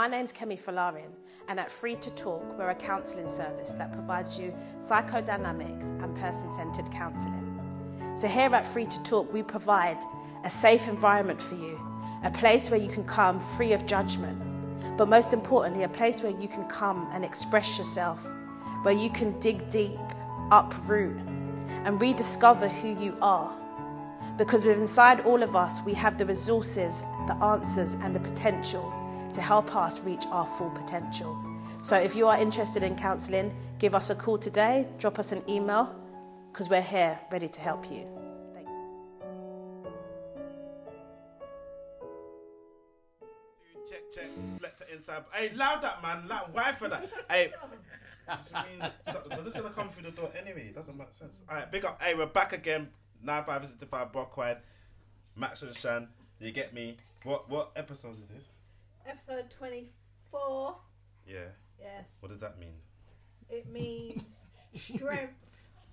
name's Kemi Falarin, and at Free to Talk, we're a counselling service that provides you psychodynamics and person-centred counselling. So here at Free to Talk, we provide a safe environment for you, a place where you can come free of judgment, but most importantly, a place where you can come and express yourself, where you can dig deep, uproot, and rediscover who you are. Because within inside all of us, we have the resources, the answers, and the potential to help us reach our full potential. So if you are interested in counselling, give us a call today, drop us an email, because we're here ready to help you. Thank you. Check, select it inside. Hey, loud that, man. Loud, why for that? Hey, we're just gonna come through the door anyway. It doesn't make sense. All right, big up. Hey, we're back again. 9565 Brockwide. Max and Shan. You get me? What episode is this? Episode 24. Yeah. Yes. What does that mean? It means strength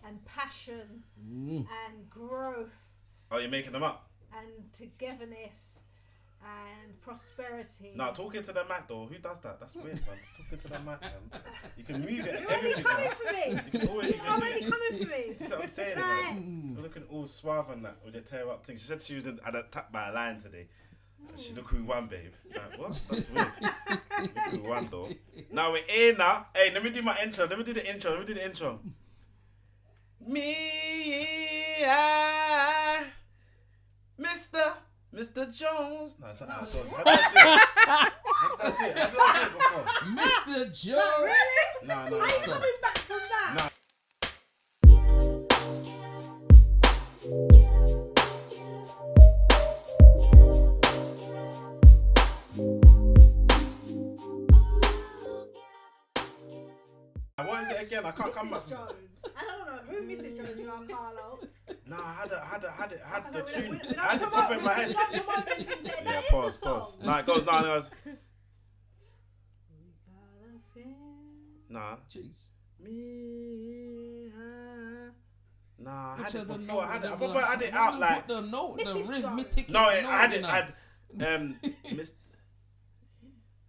and passion and growth Oh, you're making them up? and togetherness and prosperity. No, talking to the mic though. Who does that? That's weird, man. Just talking to the mic, man. You can move it. You're already coming for me. You can always You're already coming for me. See what I'm saying? Right. Man? You're looking all suave and that with your tear up thing. She said she was attacked by a lion today. She look who won, babe. Like, what? That's weird. Look who won, though. Now we're in now. Hey, let me do my intro. Let me do the intro. Me, Mr. Jones. No, it's not how it goes. How did I do it before? Mr. Jones. Really? No. Are you coming back from that? No. What is it again? I can't come back. Mrs. Jones. I don't know who Mrs. Jones you are, Carlo. Nah, I had the We tune. don't I had the pop in my head. Yeah, pause. Nah, it goes. Nah. Jeez. Me. Nah, I Which had it of the before. I note- had it out like. Put the note, the Mrs. rhythmic. No, I had it.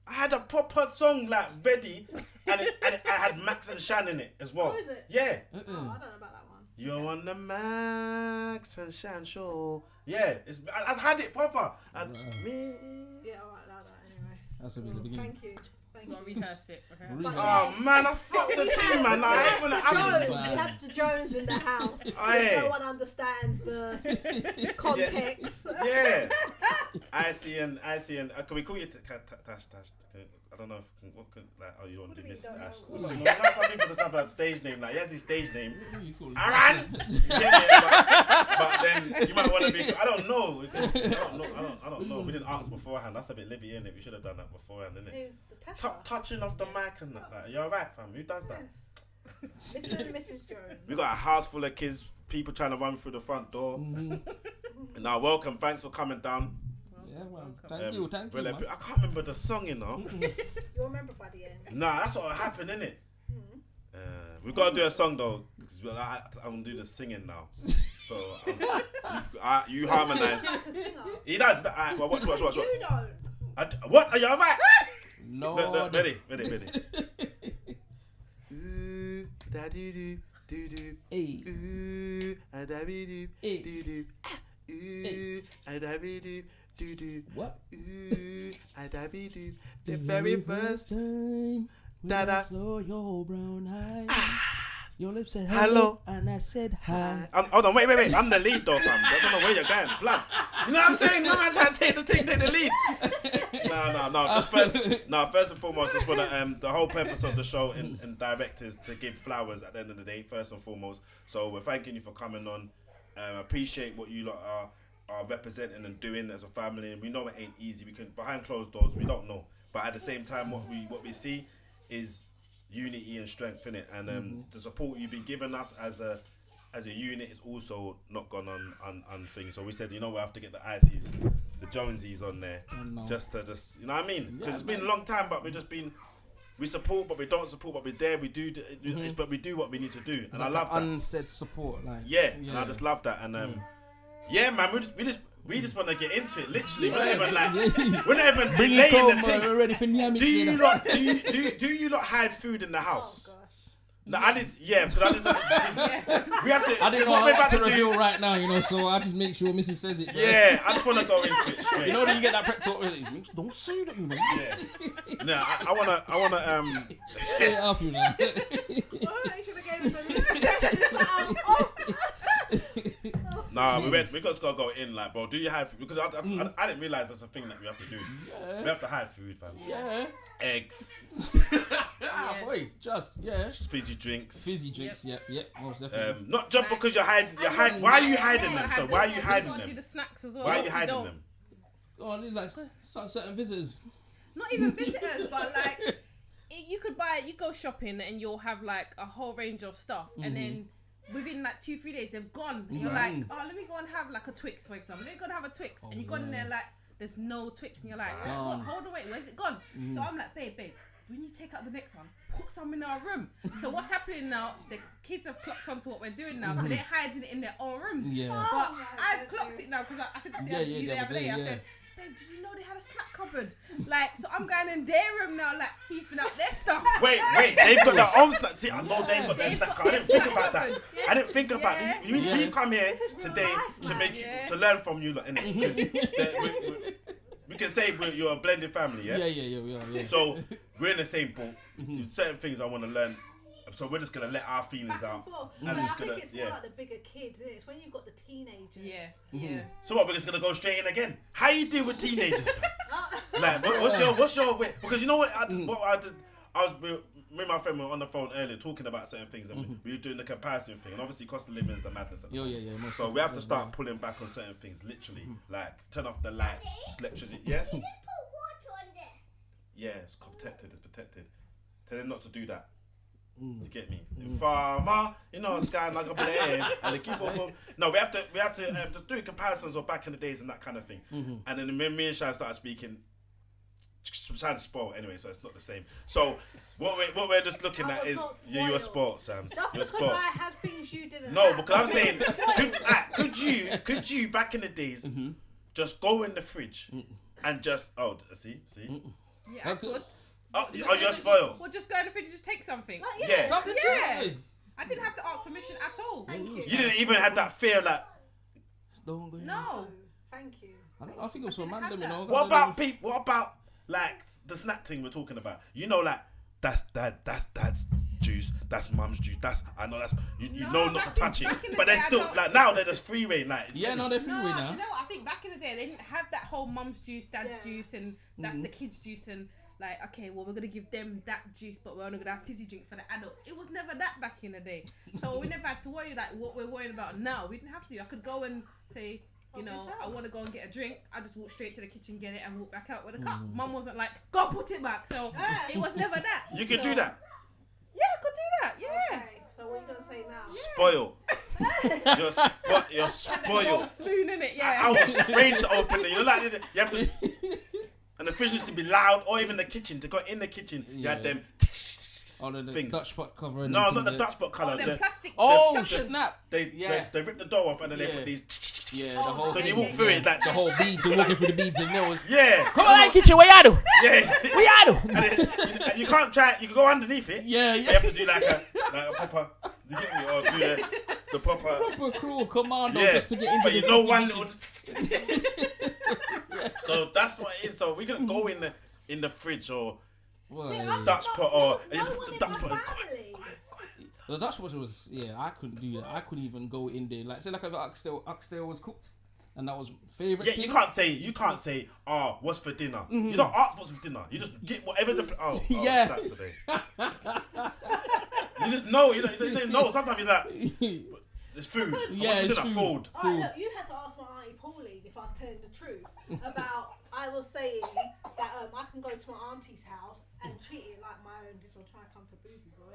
I had a proper song like ready, and I had Max and Shan in it as well. Oh, is it? Yeah. Oh, I don't know about that one. You're on the Max and Shan show. Yeah, I had it proper. And me. Yeah, alright, that anyway. That's a really beginning. Thank you. You gotta rehearse it. Oh man, I flopped the team, man. We have the Jones in the house. Aye. No one understands the context. Yeah. I see and can we call you Tash? I don't know if you want to do Mrs. Ash. No, some people just have that stage name. Like, he has his stage name. Aaron. But then you might want to be. I don't know. I don't know. We didn't ask beforehand. That's a bit Libby, innit? We should have done that beforehand, innit? It was the Tasha. Touching off the mic and that. Like, you're right, fam. Who does that? Yes. Mr. and Mrs. Jones. We got a house full of kids. People trying to run through the front door. Now, welcome. Thanks for coming down. Yeah, well, thank you, man. I can't remember the song, you know. You'll remember by the end. Nah, that's what happened, innit? We gotta do a song though, because I'm gonna do the singing now. So you harmonise. Like a singer. He does. Alright, well, watch. You don't. What? Are you alright? No. Ready. Hey. What? The very first time that I saw your brown eyes, your lips said Hello. and I said hi. Hold on, wait. I'm the lead though, fam. I don't know where you're going. Blood. You know what I'm saying? No man trying to take the lead. No. Just first and foremost, just wanna the whole purpose of the show and direct is to give flowers at the end of the day, first and foremost. So we're thanking you for coming on. Appreciate what you lot are representing and doing as a family. And we know it ain't easy. We can behind closed doors, we don't know. But at the same time, what we see is unity and strength in it. And the support you've been giving us as a unit is also not gone on things. So we said, we have to get the Icies, the Jonesies on there, just you know what I mean? Because it's been a long time, but we support, but we don't support, but we're there. We do, but we do what we need to do, It's and like I love that unsaid support, like and I just love that. And Yeah, man. We just want to get into it. Literally, we're not even Bring laying it home, the man. thing. We're ready for Nyami. Do you not hide food in the house? Oh, gosh. No, I didn't. Yeah, because I just. We have to. I didn't know what how we're to about to reveal do. right now, you know, so I just make sure Mrs. says it. Bro. Yeah, I just want to go into it straight. You know, then you get that prep talk. Don't say that, you know. Yeah. No, I wanna. Straight up, you know. Oh, you should have gave us Nah, we just gotta go in, like, bro. Do you hide food? Because I didn't realize that's a thing that we have to do. Yeah. We have to hide food, fam. Yeah. Eggs, Boy, fizzy drinks. Fizzy drinks, yep, most definitely. Not just because you're hiding. Why are you hiding them? So why are you hiding Do them? the snacks as well. Why are you hiding them? Oh, there's like certain visitors. Not even visitors, but like you could buy. You go shopping and you'll have like a whole range of stuff, and then within like 2-3 days they've gone. And you're like, oh, let me go and have like a Twix, for example. Let me go and have a Twix, and you go in there like there's no Twix, and you're like, what? Hold on, wait, where's it gone? So I'm like, babe, when you take out the next one, put some in our room. So what's happening now? The kids have clocked onto what we're doing now, so they're hiding it in their own rooms. Yeah. But I've clocked it now because I said to you the other day. I said, babe, did you know they had a snack cupboard? Like, so I'm going in their room now, like teething out their stuff. Wait, they've got their own snack. See, I know they've got their snack cupboard. I didn't think about that. Yeah. I didn't think about Yeah. this. We've come here today to make to learn from you, lot, innit? We can say you're a blended family, yeah? Yeah. So we're in the same boat. There's certain things I want to learn. So we're just gonna let our feelings out. And And I just think gonna it's more like the bigger kids, isn't it? It's when you've got the teenagers. Yeah. So what? We're just gonna go straight in again. How you deal with teenagers? Like, what's your way? Because you know what? Me and my friend were on the phone earlier talking about certain things, and we were doing the comparison thing. And obviously, cost of living is the madness. At the moment. So we have to start pulling back on certain things. Literally, like turn off the lights, electricity. Yeah. Put water on there. Yeah, it's protected. It's protected. Tell them not to do that. To get me, farmer, you know, sky like a blade, and they keep on. No, we have to just do comparisons of back in the days and that kind of thing. And then me and Shine started speaking. Shine sport anyway, so it's not the same. So what we're just looking at is you're a sport, Sam. That's You're a because sport. I had things you didn't No, have. because I'm saying, could you back in the days just go in the fridge and just see. Yeah, I could. Oh, you're spoiled. Well, just go in the fridge and just take something. Yeah. Something Yeah. I didn't have to ask permission at all. Thank you. You didn't even have that fear, like. No. Thank you. I think it was for man, you know. What about people? What about like the snack thing we're talking about? You know, like that's dad's juice, that's mum's juice. I know that's you know not to touch it, but they're still like now they're just freeway like. Yeah, no, they're freeway Do now. you know what? I think back in the day they didn't have that whole mum's juice, dad's juice, and that's the kids' juice, and like, okay, well, we're gonna give them that juice, but we're only gonna have fizzy drinks for the adults. It was never that back in the day, so we never had to worry like what we're worrying about now. We didn't have to. I could go and say, you know, I want to go and get a drink. I just walk straight to the kitchen, get it, and walk back out with a cup. Mum wasn't like, go put it back. So it was never that. You could do that. Yeah, I could do that. Yeah. Okay, so what are you going to say now? Spoil. You're Gold spoiled. spoon in it. Yeah. I was afraid to open it. You know, like you have to. And the fridge used to be loud, or even the kitchen. To go in the kitchen, you had them. Oh, the things. Dutch pot cover. And No, not the Dutch pot colour. them plastic. Oh, shutters. snap. They rip the door off and then they put these. Yeah, the whole So you walk through it, it's like the whole beads and walking through the beads and no. yeah. Come on, kitchen, what you do? Yeah. What you do? And you can't try. You can go underneath it. Yeah. You have to do like a proper. You get me? Or do the proper. Proper cruel commando Yeah. just to get into But the you know one kitchen. little. So that's what it is. So we're gonna go in the fridge or Well, Dutch pot or No one in Dutch my pot. family. the Dutch pot was I couldn't do that. I couldn't even go in there. Like say like if oxtail was cooked, and that was favourite. Yeah, thing. you can't say, oh, what's for dinner? You don't ask what's for dinner. You just get whatever the Yeah. That's today. You just know. You don't know. Sometimes you're like, it's food. Yeah, What's for it's dinner? food. Food. All right, look, you had to ask my auntie Pauline if I tell the truth about. I was saying that I can go to my auntie's house and treat it like my own. This one trying to come for booby boy.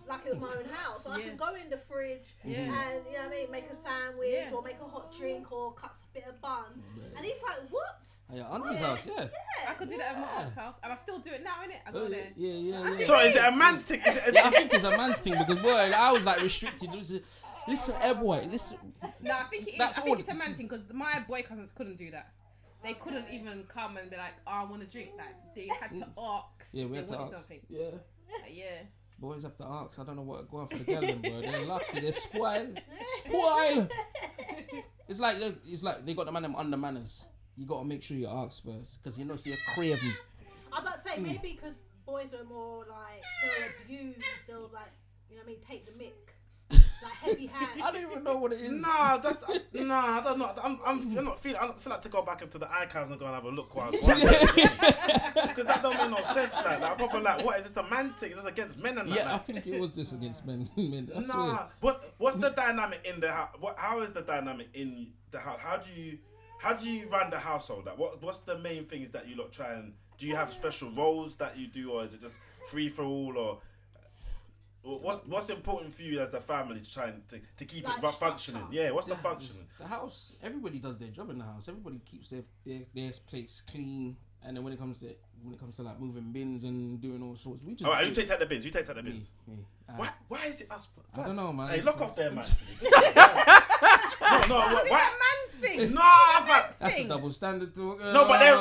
Like it was my own house. So I can go in the fridge and you know what I mean, make a sandwich or make a hot drink or cut a bit of bun. And he's like, what? At your auntie's house, yeah. I could do that at my aunt's house, and I still do it now, innit? I go there. Yeah. So is it a man's thing? Yeah, I think it's a man's thing because boy, I was like restricted. Listen, boy, listen. No, I think it's a man thing because my boy cousins couldn't do that. They couldn't even come and be like, "Oh, I want a drink." Like they had to ask. Yeah, we had they to wanted ask. something. Yeah. Yeah. Boys have to ask. I don't know what going for the girl, bro. They're lucky. They're spoiled. Spoiled. It's like they got the man them under manners. You got to make sure you ask first, because you know, see a craving. I'm about to say maybe because boys are more like they'll abuse, they'll like, you know what I mean, take the mick, like heavy hand. I don't even know what it is. Nah, I don't know. I don't feel like to go back into the archives and go and have a look while because that don't make no sense. Like I'm probably like, what is this a man's thing? Is this against men and that? Yeah, I think it was just against men. I swear. Nah, what's the dynamic in the house? How is the dynamic in the house? How do you run the household? Like, what's the main things that you lot try and do? You have special roles that you do, or is it just free for all, or what's important for you as the family to try and to keep like it functioning? Yeah, what's the functioning? The house, everybody does their job in the house. Everybody keeps their place clean, and then when it comes to like moving bins and doing all sorts, we just. All right, you take the bins. Me. Why is it us? I don't know, man. Hey, lock off there, man. No, Is why? that a man's thing? No, fam. That's a double standard talk. No, but they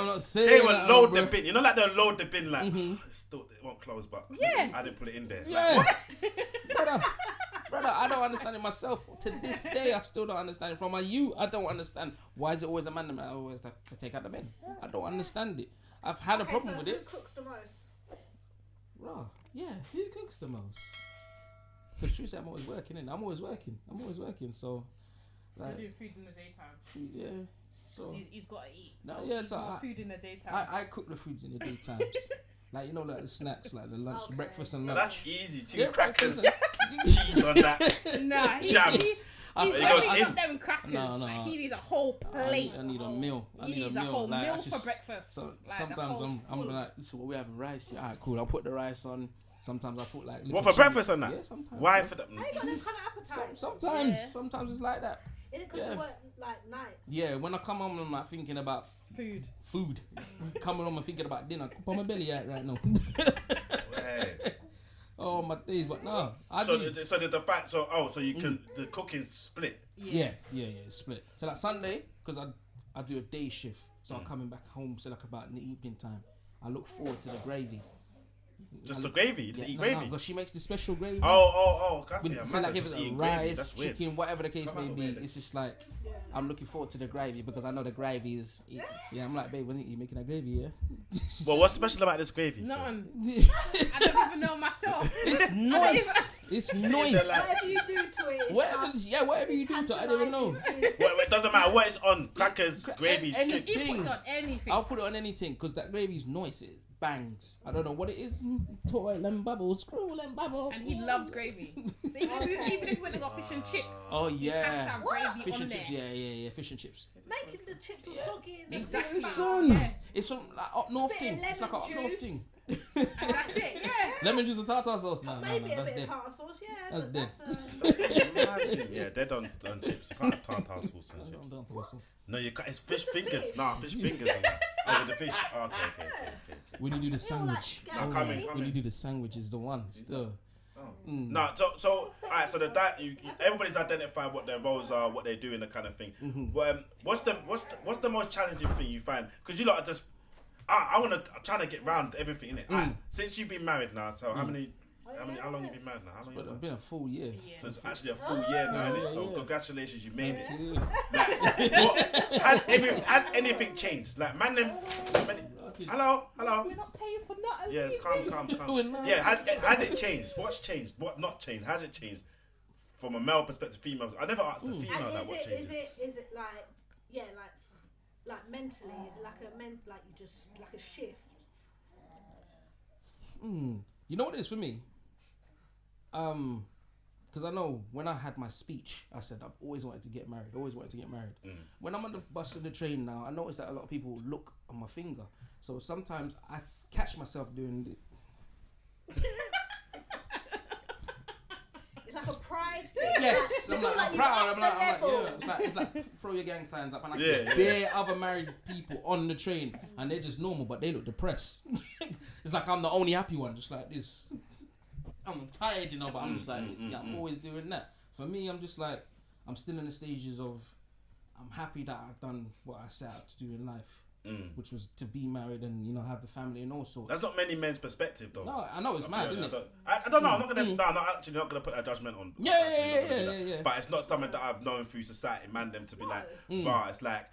will that, load bro. the bin. You know, like they'll load the bin, like still it won't close, but I didn't put it in there. Yeah, brother, I don't understand it myself. To this day, I still don't understand it. From I don't understand why is it always a man that always have to take out the bin. I don't understand it. I've had a problem with it. Who cooks the most? Bro, yeah, who cooks the most? Because truthfully, I'm always working. I'm always working. So, like, You do food in the daytime. food, yeah. So He's got to eat. No, So yeah, he's so got I- food in the daytime. I cook the foods in the daytimes. Like, you know, like the snacks, like the lunch, Okay. breakfast and Now, lunch. that's easy. Two Yeah, crackers, breakfast cheese on that. Nah, Jam. he's It not goes in. got them crackers. No. Like, he needs a whole plate. I need a meal. He needs a whole Like, meal I just- for breakfast. So Like, the sometimes whole I'm full. like, so what, we having rice? Yeah, alright, cool. I'll put the rice on. Sometimes I put like. What liquid for chili. breakfast on that? Yeah, sometimes. Why bro. for that? I ain't got them kind of appetites. Sometimes it's like that. Is it because Yeah. you work like nights? Yeah, when I come home, I'm like thinking about Food. coming home and thinking about dinner. Put my belly out right now. Hey. Oh my days, but no, So the fact, so you can the cooking's split. yeah, it's split. So like Sunday, because I do a day shift, so I'm coming back home. So like about in the evening time, I look forward to the gravy. Just the gravy. You just eat gravy. because she makes the special gravy. That's With, me. so like if it's rice, That's weird. chicken, whatever the case Come may on, be, weird. it's just like I'm looking forward to the gravy because I know the gravy is. Yeah, I'm like, babe, wasn't you making that gravy? Yeah. Well, what's special about this gravy? sir? None. I don't even know myself. It's nice. It's nice. Whatever you do to it, Whatever you do to it, I don't even know. Well, it doesn't matter what it's on. Crackers, gravy, Any- chicken. He puts on anything. I'll put it on anything because that gravy's nice. It bangs. I don't know what it is. Toil and bubble, scroll and bubble. And he loves gravy. So even if we went to go fish and chips, Oh he has to yeah. have gravy Fish on and there. chips. Yeah. Fish and chips. making the chips all soggy and Exactly. Son, Yeah. it's from like up north Bit of thing. It's like a up lemon north juice. thing. And that's it, yeah. Lemon juice and tartar sauce. No, maybe a that's bit dead. of tartar sauce, yeah. That's but dead. that's, Yeah, they're done chips. You can't have tartar sauce on I'm chips. down to whistle. No, you can't. It's fish the fingers. fish. Nah, fish fingers. On that. Oh, with the fish. Oh, okay. When you do the all like sandwich. scary. No, coming. When you do the sandwich is the one still. No, so alright. So everybody's identified what their roles are, what they're doing, the kind of thing. What's the most challenging thing you find? Because you lot are just. I'm trying to get round everything in it. Since you've been married now, so how long have you been married now? How long? But it's been a full year. So it's actually a full year now, innit? So yeah. congratulations, you made it. Yeah. Has anything changed? Like man, hello. We're not paying for nothing. Yes, calm. We're not. Yeah, has it changed? What's changed? What not changed? Has it changed from a male perspective? Female. I never asked the female And that what changes. is it like, yeah, like mentally, is it like you just like a shift? You know what it is for me? Because I know when I had my speech, I said I've always wanted to get married. When I'm on the bus and the train now, I notice that a lot of people look on my finger. So sometimes I catch myself doing it. It's like a pride thing. Yes, You I'm feel like, I'm you've proud. upped I'm like, the level. yeah. It's like throw your gang signs up, and I see Yeah. bare other married people on the train, and they're just normal, but they look depressed. It's like I'm the only happy one, just like this. I'm tired, but I'm just like, yeah, I'm always doing that. For me, I'm just like, I'm still in the stages of, I'm happy that I've done what I set out to do in life, which was to be married and, you know, have the family and all sorts. That's not many men's perspective, though. No, I know it's mad, isn't it? I don't know. I'm not gonna. No, I'm actually not gonna put a judgment on. Yeah. But it's not something that I've known through society, man. Them to be like, wow, it's like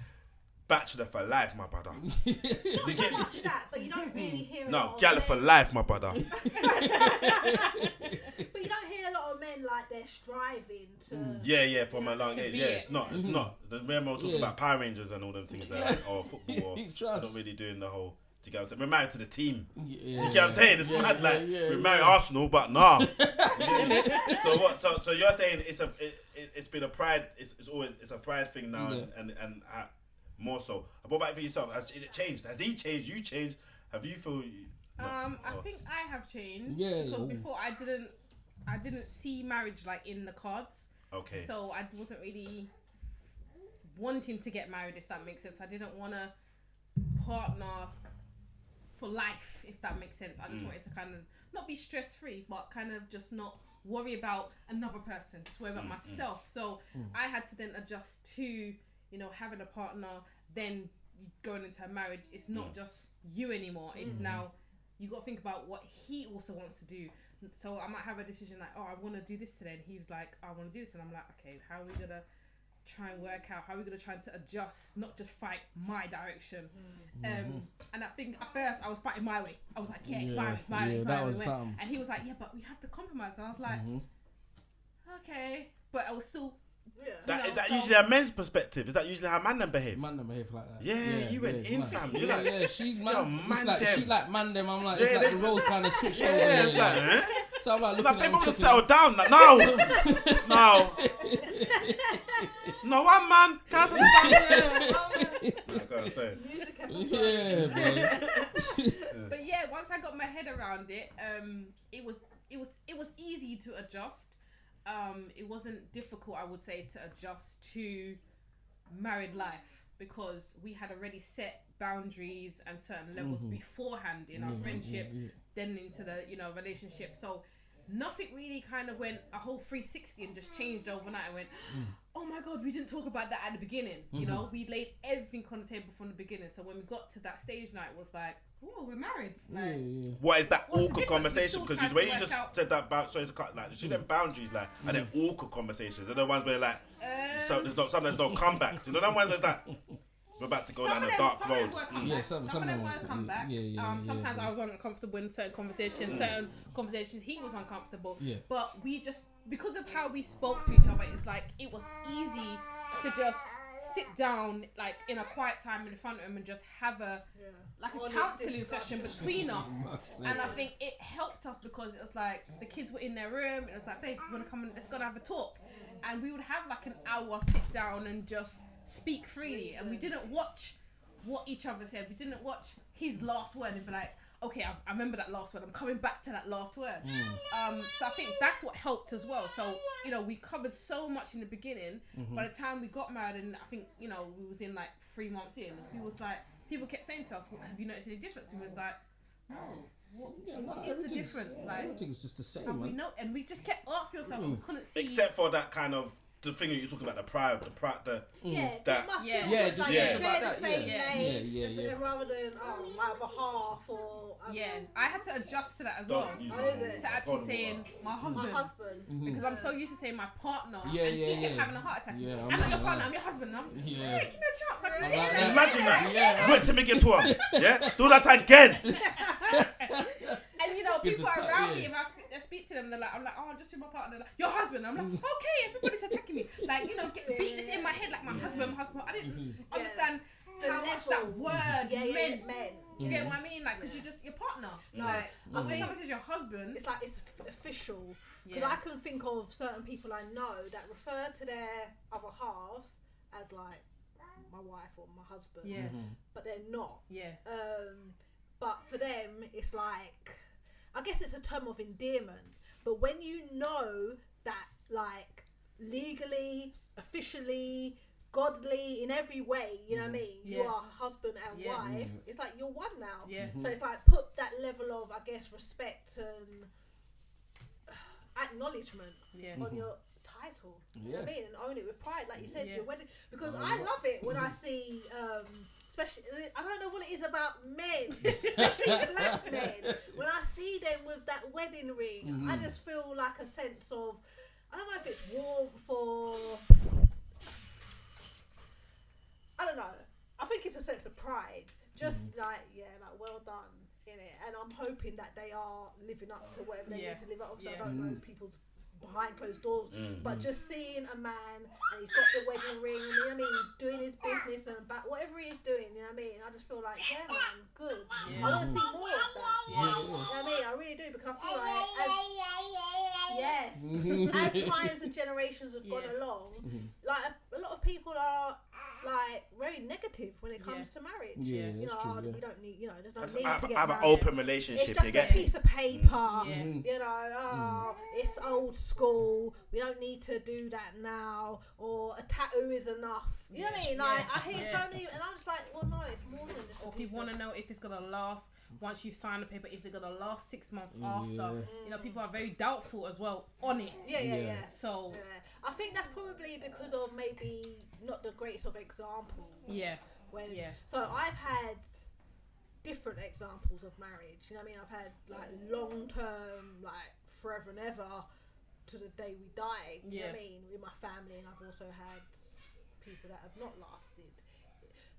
bachelor for life, my brother. Not so much that, but you don't really hear a lot No, of gal men. for life, my brother. But you don't hear a lot of men like they're striving to. Yeah, from a long age. be Yeah, it. it's not. It's not. The men will talk about Power Rangers and all them things there, like, or football, or they're Trust. not really doing the whole. Do you get what I'm saying? We're married to the team. Yeah. You get what I'm saying? It's mad. Like we're married Arsenal, but nah. So what? So you're saying it's been a pride. It's a pride thing now, and more so. What about for yourself? Has it changed? Has he changed? You changed? Have you feel? I think I have changed. Yeah, Because yeah. before I didn't see marriage like in the cards. Okay. So I wasn't really wanting to get married, if that makes sense. I didn't want to partner for life, if that makes sense. I just wanted to kind of not be stress free, but kind of just not worry about another person, just worry about myself. So I had to then adjust to, you know, having a partner, then going into a marriage. It's not just you anymore. It's now you got to think about what he also wants to do. So I might have a decision like, oh, I want to do this today, and he was like, I want to do this, and I'm like, okay, how are we gonna try and work out? How are we gonna try to adjust, not just fight my direction? And I think at first I was fighting my way. I was like, it's my way, it's my way. And he was like, yeah, but we have to compromise. And I was like, okay, but I was still. Yeah. Is that usually a men's perspective? Is that usually how man them behave? Man them behave like that. Yeah, you went in, mad. fam. You're like, she yo, man. man It's like them. she like man them. I'm like, it's like the road kind of switched over. Yeah, it's here, like, like, so I'm like looking Like, at people him. will settle down. Like, no. No, one man. Can't I gotta say. Music Yeah, bro. But yeah, once I got my head around it, it was easy to adjust. It wasn't difficult, I would say, to adjust to married life because we had already set boundaries and certain levels beforehand in our friendship, then into the, you know, relationship. So nothing really kind of went a whole 360 and just changed overnight. I went, oh my God, we didn't talk about that at the beginning. You know, we laid everything on the table from the beginning. So when we got to that stage now, it was like, oh, we're married. Like, What is that What's the awkward difference? conversation? We're Because still the way you trying to just work out. said that about, so it's like, see them boundaries, like, and then awkward conversations. They're the ones where like, so there's no comebacks. You know, them ones where it's like, we're about to go down a dark road. Some of them were comebacks. Yeah, Sometimes I was uncomfortable in certain conversations he was uncomfortable. Yeah. But we just, because of how we spoke to each other, it's like it was easy to just sit down like in a quiet time in front of him and just have a Honest counselling discussion. session between us. And I think it helped us because it was like the kids were in their room and it was like, babe, you want to come and let's go and have a talk. And we would have like an hour sit down and just speak freely, and we didn't watch what each other said. We didn't watch his last word and be like, okay, I remember that last word, I'm coming back to that last word. So I think that's what helped as well. So, you know, we covered so much in the beginning. By the time we got married, and I think, you know, we was in like 3 months in, he was like, people kept saying to us, well, have you noticed any difference? And we was like, no, what is the difference? Like, everything's just the same, have we man. know? And we just kept asking ourselves, we couldn't see. Except for that kind of the thing that you're talking about, the pride, Yeah, that- it must Yeah. feel Yeah, like just you about share that, the same yeah. name, Yeah. rather than my other half or I had to adjust to that as well. Oh, is it? To actually saying my my husband. husband. Because I'm so used to saying my partner, Yeah, and he yeah, kept yeah. having a heart attack. Yeah, I I'm not your remember partner, that. I'm your husband. I'm Yeah. hey, give me a chance. Like, like that. Imagine that. Yeah. Wait till me get to him. Yeah, do that again. and you know, Gives people the time, around yeah. me, if I speak to them, they're like, I'm like, oh, just with my partner. They're like, your husband. I'm like, okay, everybody's attacking me. Like, you know, beat this in my head like my husband. I didn't understand The how much that level. word meant. men. Do you get what I mean? Like, because you're just your partner. Like, when someone says your husband, It's like it's official. Because Yeah. I can think of certain people I know that refer to their other halves as like my wife or my husband. yeah, But they're not. yeah. But for them, it's like, I guess it's a term of endearment. But when you know that, like, legally, officially, godly, in every way, you know what I mean? You Yeah. are husband and Yeah. wife. It's like you're one now. Yeah. So it's like put that level of, I guess, respect and acknowledgement Yeah. on your title. Yeah. You know what I mean? And own it with pride, like you said, Yeah. your wedding. Because Oh, I yeah. love it when I see, especially, I don't know what it is about men, especially black men. When I see them with that wedding ring, I just feel like a sense of, I don't know if it's warmth or, I don't know. I think it's a sense of pride. Just like well done in it. And I'm hoping that they are living up to whatever they need to live up to. I don't know people's behind closed doors, but just seeing a man and he's got the wedding ring, you know what I mean, he's doing his business and whatever he's doing, you know what I mean, I just feel like, yeah man, good. I want to see more of that. You know what I mean? I really do, because I feel like as times and generations have gone along, like a lot of people are like very negative when it comes to marriage. Yeah, you know, that's true, we don't need, you know, there's no Have need to get an married. open It's relationship. just You a get me? piece of paper, Yeah. you know, it's old school, we don't need to do that now, or a tattoo is enough. You know what I mean? Like, I hear so many, and I'm just like, well, no, it's more than just Or a piece people want of... to know if it's going to last once you've signed the paper. Is it going to last 6 months after? You know, people are very doubtful as well on it. Yeah. So, Yeah. I think that's probably because of maybe not the greatest of examples. So I've had different examples of marriage. You know what I mean? I've had like long term, like forever and ever to the day we die. You know what I mean? With my family, and I've also had people that have not lasted.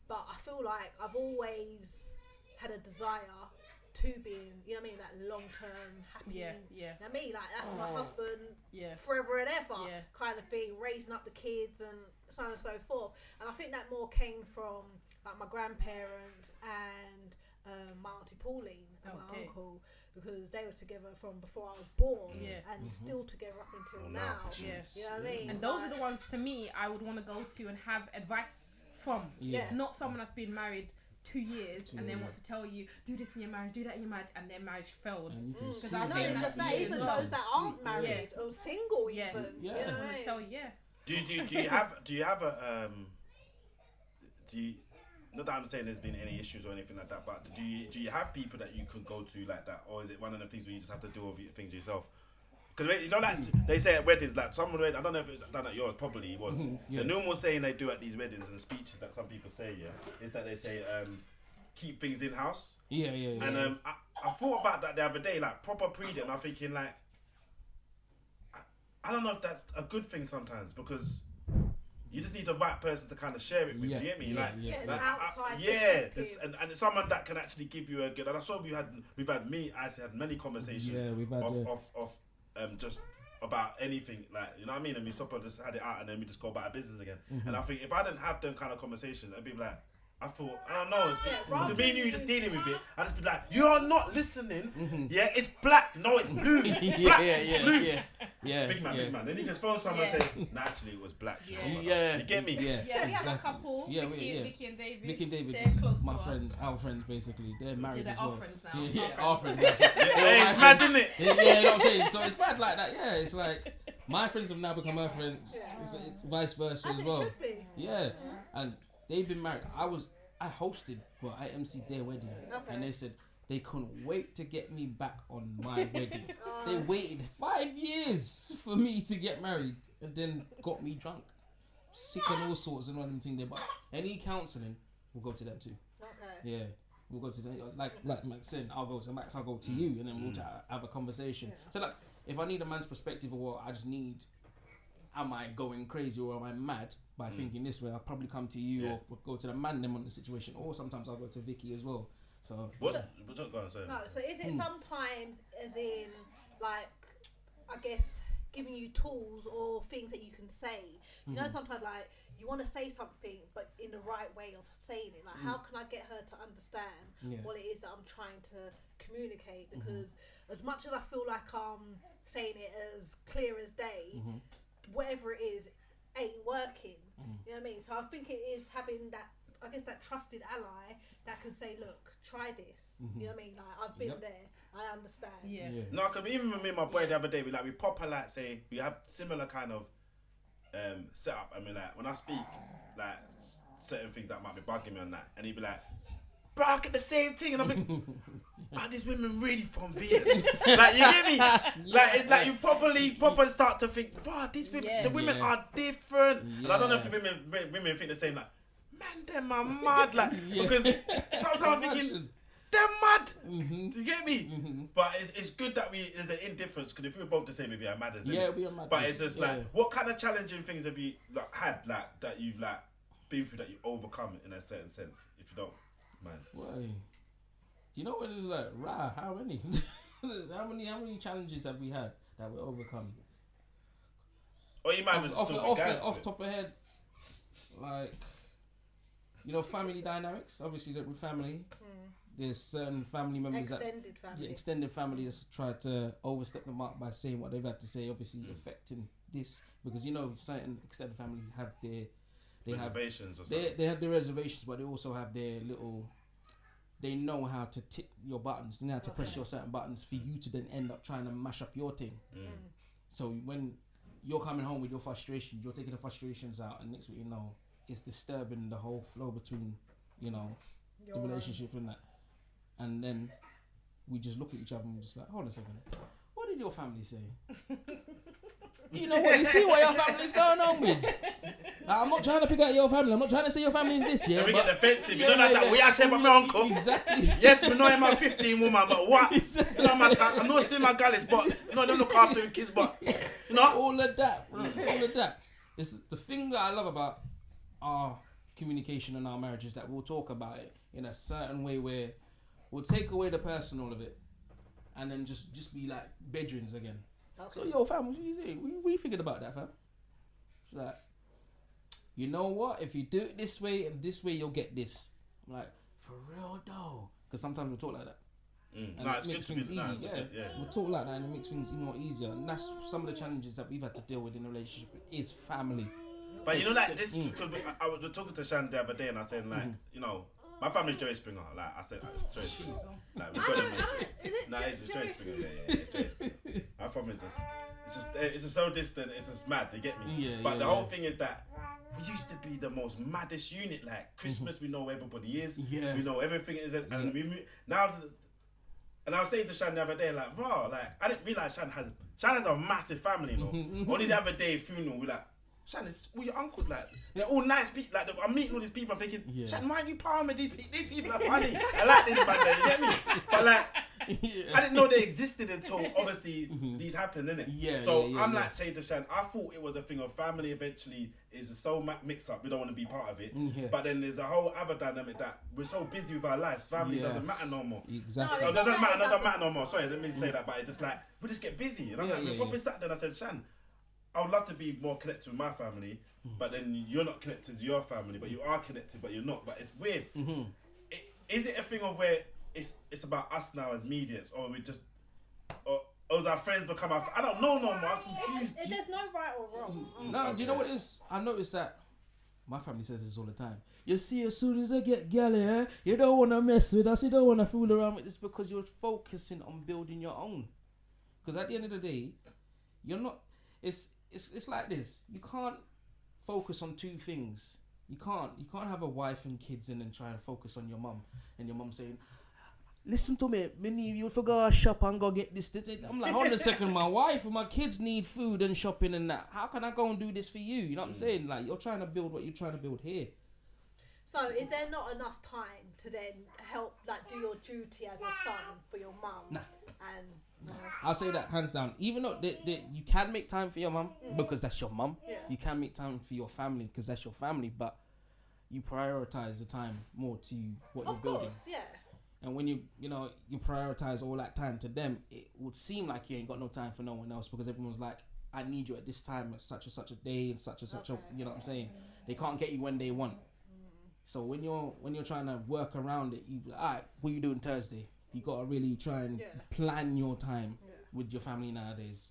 But I feel like I've always had a desire to be in, you know what I mean, that long term happy. You know what I mean? Like that's my husband forever and ever kind of thing, raising up the kids and so on and so forth. And I think that more came from like my grandparents and my auntie Pauline and my uncle, because they were together from before I was born and still together up until now. You know what I mean? and those are the ones, to me, I would want to go to and have advice from. Not someone that's been married 2 years and then wants to tell you, do this in your marriage, do that in your marriage, and their marriage failed. Because I know just that, even those that aren't married or single, even. You know what I mean? Tell you, Do you have a not that I'm saying there's been any issues or anything like that, but do you have people that you can go to like that, or is it one of the things where you just have to deal with things yourself? Because you know, like they say at weddings, like some weddings, I don't know if it's done at yours, probably it was. The normal saying they do at these weddings and speeches that some people say, is that they say keep things in house. And I thought about that the other day, like proper pre-date, and I'm thinking like, I don't know if that's a good thing sometimes, because you just need the right person to kind of share it with. You get me? And it's someone that can actually give you a good. And I saw I had many conversations just about anything, like, you know what I mean, and we stop and just had it out, and then we just go about our business again. And I think if I didn't have them kind of conversations, I'd be like, I thought, I don't know, it's me and you just dealing with it. I just be like, you are not listening. Yeah, it's black. No, it's blue. It's black. It's blue. Big man. Then you can phone someone and say, nah, actually it was black. You get me? we have a couple. Vicky and David. Vicky and David, they're close my to friends, us. our friends basically. They're married They're as well. our friends now. Our friends. That's it. It's mad, isn't it? You know what I'm saying? So it's bad like that. Yeah, it's like my friends have now become her friends. It's vice versa as well. Yeah, and they've been married. I hosted, but I emceed their wedding, and they said they couldn't wait to get me back on my wedding. They waited 5 years for me to get married, and then got me drunk, sick and all sorts and all them things there. But any counselling, we'll go to them too. Yeah, we'll go to them. Like Max said, I'll go to Max, I'll go to you, and then we'll have a conversation. So like, if I need a man's perspective or what, I just need, am I going crazy or am I mad by thinking this way? I'll probably come to you or go to the man them on the situation, or sometimes I'll go to Vicky as well. So so is it sometimes as in like, I guess, giving you tools or things that you can say? You know, sometimes like you want to say something but in the right way of saying it, like how can I get her to understand what it is that I'm trying to communicate? Because as much as I feel like I'm saying it as clear as day, whatever it is ain't working. You know what I mean? So I think it is having that, I guess, that trusted ally that can say, look, try this. You know what I mean? Like, I've been there, I understand. No, because even with me and my boy the other day, we proper like say we have similar kind of setup. I mean, like when I speak like certain things that might be bugging me on that, and he'd be like, bro, I get the same thing, and I think, are these women really from Venus? Like, you get me? Like, it's like you properly start to think, wow, these women, the women are different. And I don't know if the women think the same. Like, man, them are mad. Like, because sometimes I'm thinking, they're mad. Do you get me? But it's good that there's an indifference, because if we were both the same, we'd be a madders. Yeah, we are mad. But it's just like, what kind of challenging things have you like had, like that you've like been through that you overcome in a certain sense? If you don't mind. Why? Do you know what it's like? Rah, how many? how many challenges have we had that we overcome? Or you might off top of head, like, you know, family dynamics. Obviously, that with family, there's certain family members extended family that's tried to overstep the mark by saying what they've had to say. Obviously, affecting this, because you know certain extended family have their reservations or something. They have their reservations, but they also have their little. They know how to tick your buttons. They know how to press your certain buttons for you to then end up trying to mash up your thing. So when you're coming home with your frustrations, you're taking the frustrations out, and next week you know, it's disturbing the whole flow between, you know, the relationship and that. And then we just look at each other and we're just like, hold on a second. What did your family say? Do you know what? You see what your family's going on with? Now, I'm not trying to pick out your family. I'm not trying to say your family is this, yeah. We get defensive. You don't like that. We are saying about my uncle. Exactly. Yes, we know him a 15 woman, but what? You know, I know see my gallus, but you know, they look after the kids, but you know. All of that, bro. All of that. It's the thing that I love about our communication and our marriage is that we'll talk about it in a certain way where we'll take away the personal of it and then just be like bedrooms again. Okay. So, yo, fam, what you say? We figured about that, fam. It's like, you know what? If you do it this way and this way, you'll get this. I'm like, for real though, because sometimes we talk like that, and it makes things easy. We'll talk like that, and it makes things more easier. And that's some of the challenges that we've had to deal with in a relationship. Is family. But you know, like this, because I was talking to Shan the other day, and I said, like, you know, my family's Joey Springer. Like I said, it's Joey Springer. Like we've got him. No, it's just Joey Springer. Yeah, Joey Springer. My family it's just so distant. It's just mad. They get me. But the whole thing is that we used to be the most maddest unit. Like Christmas, we know where everybody is. Yeah. We know everything is, and we now. And I was saying to Shan the other day, like, raw, like I didn't realize Shan has a massive family. You know, only the other day funeral, we like. Shan, it's all your uncles, like, they're all nice people. Like, I'm meeting all these people, I'm thinking, Shan, why are you palming with these people? These people are funny. I like this man, you get me? But, like, I didn't know they existed until, obviously, these happened, innit? I'm like saying to Shan, I thought it was a thing of family eventually is so mixed up, we don't want to be part of it. But then there's a whole other dynamic that we're so busy with our lives, family doesn't matter no more. Exactly. No, it doesn't matter no more. Sorry, I didn't mean to say that, but it's just like, we just get busy. And I'm like, we probably sat there and I said, Shan, I would love to be more connected with my family, but then you're not connected to your family, but you are connected, but you're not. But it's weird. Is it a thing of where it's about us now as mediates, or we just, or as our friends become our? I don't know no more. I'm confused. There's no right or wrong. No, do you know what it is? I noticed that my family says this all the time. You see, as soon as I get galley, you don't want to mess with us. You don't want to fool around with this because you're focusing on building your own. Because at the end of the day, you're not. It's like this. You can't focus on two things. You can't have a wife and kids and then try and focus on your mum, and your mum saying, listen to me, you forgot to shop and go get this. I'm like, hold on a second, my wife and my kids need food and shopping and that. How can I go and do this for you? You know what I'm saying? Like, you're trying to build what you're trying to build here. So is there not enough time to then help, like, do your duty as a son for your mum? Nah. And I'll say that hands down. Even though you can make time for your mum because that's your mum. Yeah. You can make time for your family because that's your family. But you prioritize the time more to what you're building. Of course, yeah. And when you prioritize all that time to them, it would seem like you ain't got no time for no one else because everyone's like, I need you at this time at such and such a day and such and such a, you know what I'm saying? They can't get you when they want. So when you're trying to work around it, you alright, what you doing Thursday? You gotta really try and plan your time with your family nowadays.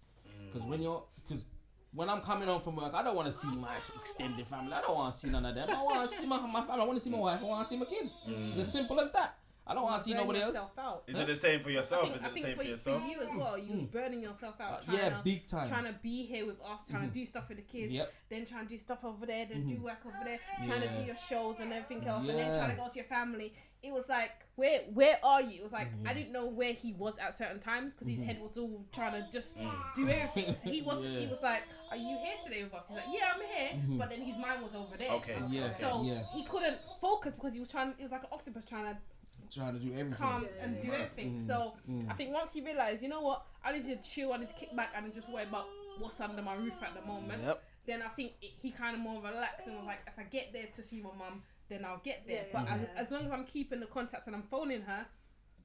Because when I'm coming home from work, I don't want to see my extended family. I don't want to see none of them. I want to see my family. I want to see my wife. I want to see my kids. It's as simple as that. I don't want to see burn nobody else. yourself out. Is it the same for yourself? I Is it the think same for for yourself? you as well, you burning yourself out. Yeah, trying to- big time. Trying to be here with us, trying to do stuff with the kids, Yep. then trying to do stuff over there, then do work over there, trying to Yeah. do your shows and everything else, and then Yeah. trying to go to your family. It was like, where are you? It was like, I didn't know where he was at certain times because his head was all trying to just do everything. So he wasn't. He was like, "Are you here today with us?" He's like, "Yeah, I'm here," but then his mind was over there. Okay. Yeah. So yeah. he couldn't focus because he was trying. It was like an octopus trying to Trying to do everything. calm and do everything. So I think once he realized, you know what, I need to chill, I need to kick back and just worry about what's under my roof at the moment. Yep. Then I think he kind of more relaxed and was like, if I get there to see my mum, then I'll get there. Yeah, But as long as I'm keeping the contacts and I'm phoning her,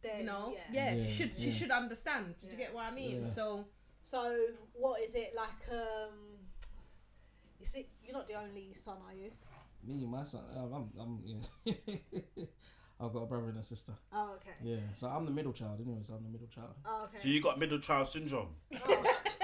Then, you know, yeah. she should understand. Do you get what I mean? Yeah. So So what is it like? You see, you're not the only son, are you? Me, my son, I'm yeah. I've got a brother and a sister. Oh, okay. Yeah, so I'm the middle child. Anyways, I'm the middle child. Oh, okay. So you got middle child syndrome.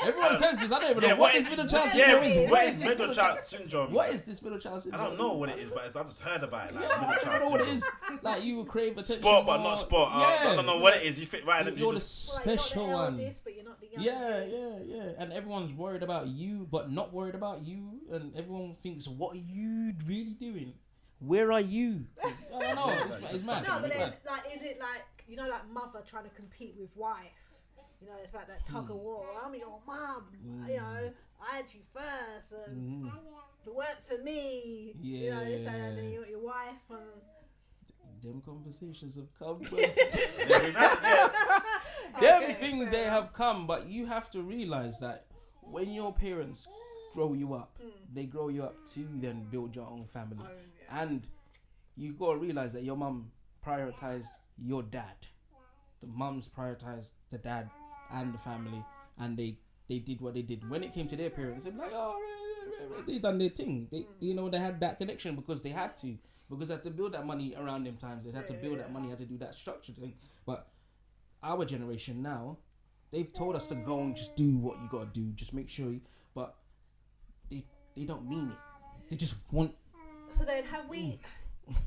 Everyone says this. I don't even know what this middle child Yeah, syndrome is. what is middle child syndrome? What is this middle child I syndrome? don't know what it is, but I just heard about it. Like Yeah, middle I don't child know what it syndrome. is. Like you crave attention. Sport, but more. not sport. Yeah. I don't know what it is. You fit right in. You're You the just, Well, like, special you're not the one. eldest, but you're not the youngest. Yeah. And everyone's worried about you, but not worried about you. And everyone thinks, what are you really doing? Where are you? I don't know. It's mad. No, but It's then, mad. like, is it like, you know, like mother trying to compete with wife? You know, it's like that tug of war. I'm your mum. You know, I had you first, and if it weren't for me, you know, it's like, and then you got your wife, and Them conversations have come. yeah, we've had, yeah. Them things they have come, but you have to realize that when your parents grow you up, they grow you up to then build your own family. And you got to realize that your mum prioritized your dad. The mums prioritized the dad and the family, and they did what they did. When it came to their parents, they'd be like, oh, they done their thing. They, you know, they had that connection because they had to. Because they had to build that money around them times. They had to build that money, had to do that structured thing. But our generation now, they've told us to go and just do what you got to do. Just make sure but they don't mean it. They just want... so then have we?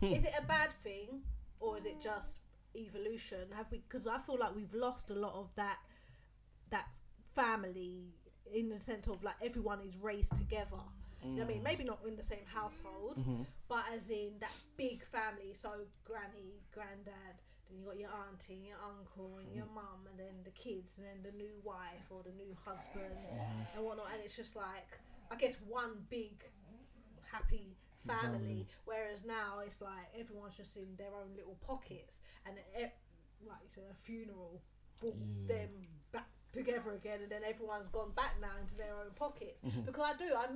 Is it a bad thing, or is it just evolution? Have we? Because I feel like we've lost a lot of that family in the sense of like everyone is raised together. You know what I mean? Maybe not in the same household, but as in that big family. So granny, granddad, then you got your auntie, your uncle, and your mum, and then the kids, and then the new wife or the new husband and whatnot. And it's just like, I guess, one big happy family. Whereas now it's like everyone's just in their own little pockets, and like it's a funeral, brought them back together again, and then everyone's gone back now into their own pockets. Because I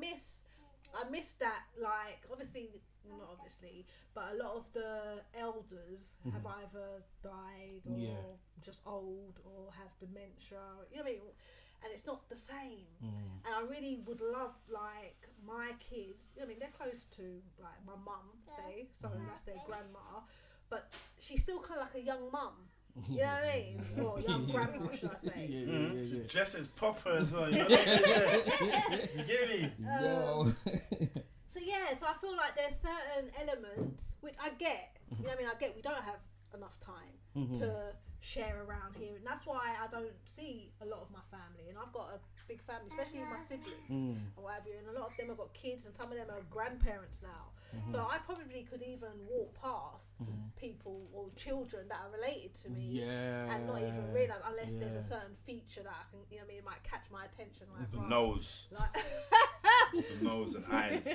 miss that, like, not obviously, but a lot of the elders have either died or just old or have dementia, you know what I mean? And it's not the same. And I really would love, like, my kids, you know what I mean, they're close to, like, my mum, say, so that's their grandma, but she's still kind of like a young mum. You know what I mean? Or young grandma, should I say. Yeah. Dresses proper as well. You know? You get me? Yo. So I feel like there's certain elements which I get. You know what I mean? I get we don't have enough time to share around here, and that's why I don't see a lot of my family. And I've got a big family, especially with my siblings and what have you. And a lot of them have got kids, and some of them are grandparents now. So I probably could even walk past people or children that are related to me and not even realise, unless there's a certain feature that I can, you know what I mean, it might catch my attention. Like, The right, nose. like The nose and eyes.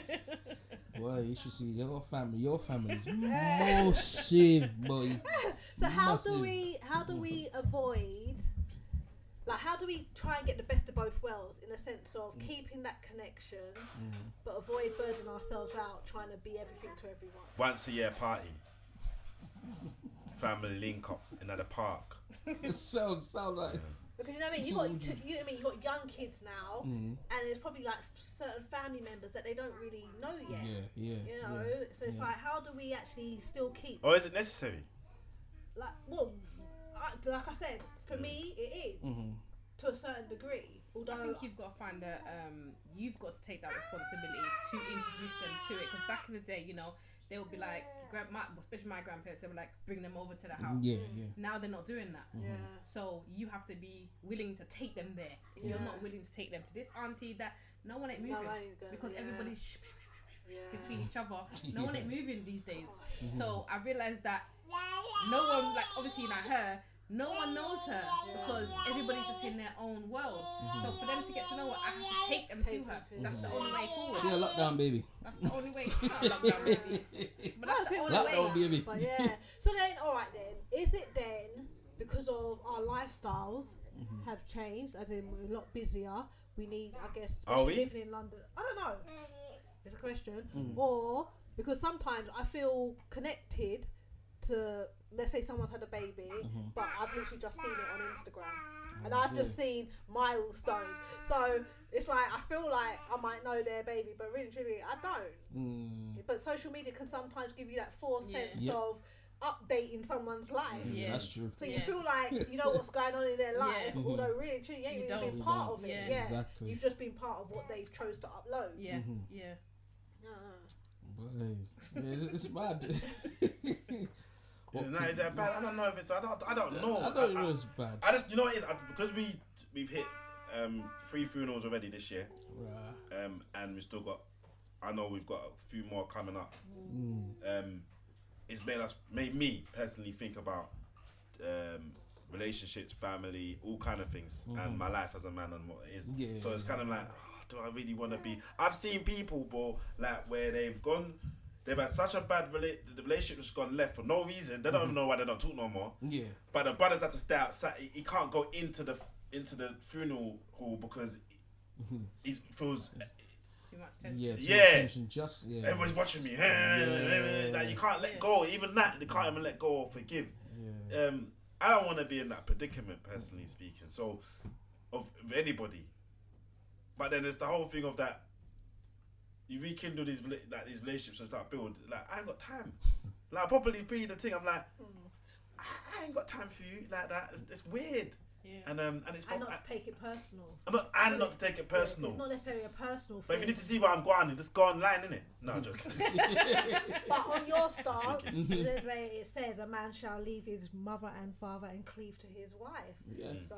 Boy, you should see your family. Your family is massive, boy. So how Massive. do we avoid, like, how do we try and get the best of both worlds in a sense of keeping that connection but avoid burdening ourselves out trying to be everything to everyone? Once a year party. Family link up in the park. It sounds like... Because you know what I mean, you know what I mean, you got young kids now, and there's probably like certain family members that they don't really know yet. Yeah. You know, so it's like, how do we actually still keep? Or is it necessary? Like, well, like I said, for me, it is to a certain degree. Although I think you've got to find that you've got to take that responsibility to introduce them to it. Because back in the day, you know, they would be like, especially my grandparents, they would like bring them over to the house. Yeah. Now they're not doing that. yeah, So you have to be willing to take them there. If you're not willing to take them to this auntie, that no one ain't moving because everybody's between each other. No one ain't moving these days. So I realized that no one, like obviously like her, no one knows her because everybody's just in their own world. So for them to get to know her, I have to take them to her. That's the only way forward. She a lockdown baby. That's the only way. It's not a lockdown, baby. But that's the only Lockdown way. baby. But yeah. So then, all right then, is it then because of our lifestyles have changed? As in, we're a lot busier. We need, I guess, Are we? living in London. I don't know. It's a question. Or because sometimes I feel connected to, let's say someone's had a baby, but I've literally just seen it on Instagram, and I've just seen milestone. So it's like I feel like I might know their baby, but really, truly, I don't. But social media can sometimes give you that sense of updating someone's life. Yeah, that's true. So you feel like you know what's going on in their life, although really, truly, you ain't even been part of it. Yeah, exactly. You've just been part of what they've chose to upload. Yeah, But, hey, it's bad. No, is that bad? I don't know if it's. I don't know. I don't know it's bad. I just, you know what it is, because we've hit 3 funerals already this year, and we still got. I know we've got a few more coming up. It's made me personally think about relationships, family, all kind of things, and my life as a man and what it is. Yeah, so it's kind of like, do I really want to be? I've seen people, bro, like where they've had such a bad the relationship's gone left for no reason. They don't even know why they don't talk no more. Yeah. But the brothers had to stay outside. He can't go into the funeral hall because he feels too much tension. Yeah. Too much tension. Just everybody's watching me. Like you can't let go. Even that they can't even let go or forgive. Yeah. I don't want to be in that predicament, personally speaking. So, of anybody. But then there's the whole thing of that. You rekindle these relationships and start build. Like I ain't got time. Like I probably read the thing. I'm like, I ain't got time for you like that. It's weird. Yeah. And it's and not to take it personal. Not to take it personal. It's not necessarily a personal thing. But if you need to see where I'm going, just go online, innit? No, I'm joking. But on your stance, it says a man shall leave his mother and father and cleave to his wife. Yeah. So.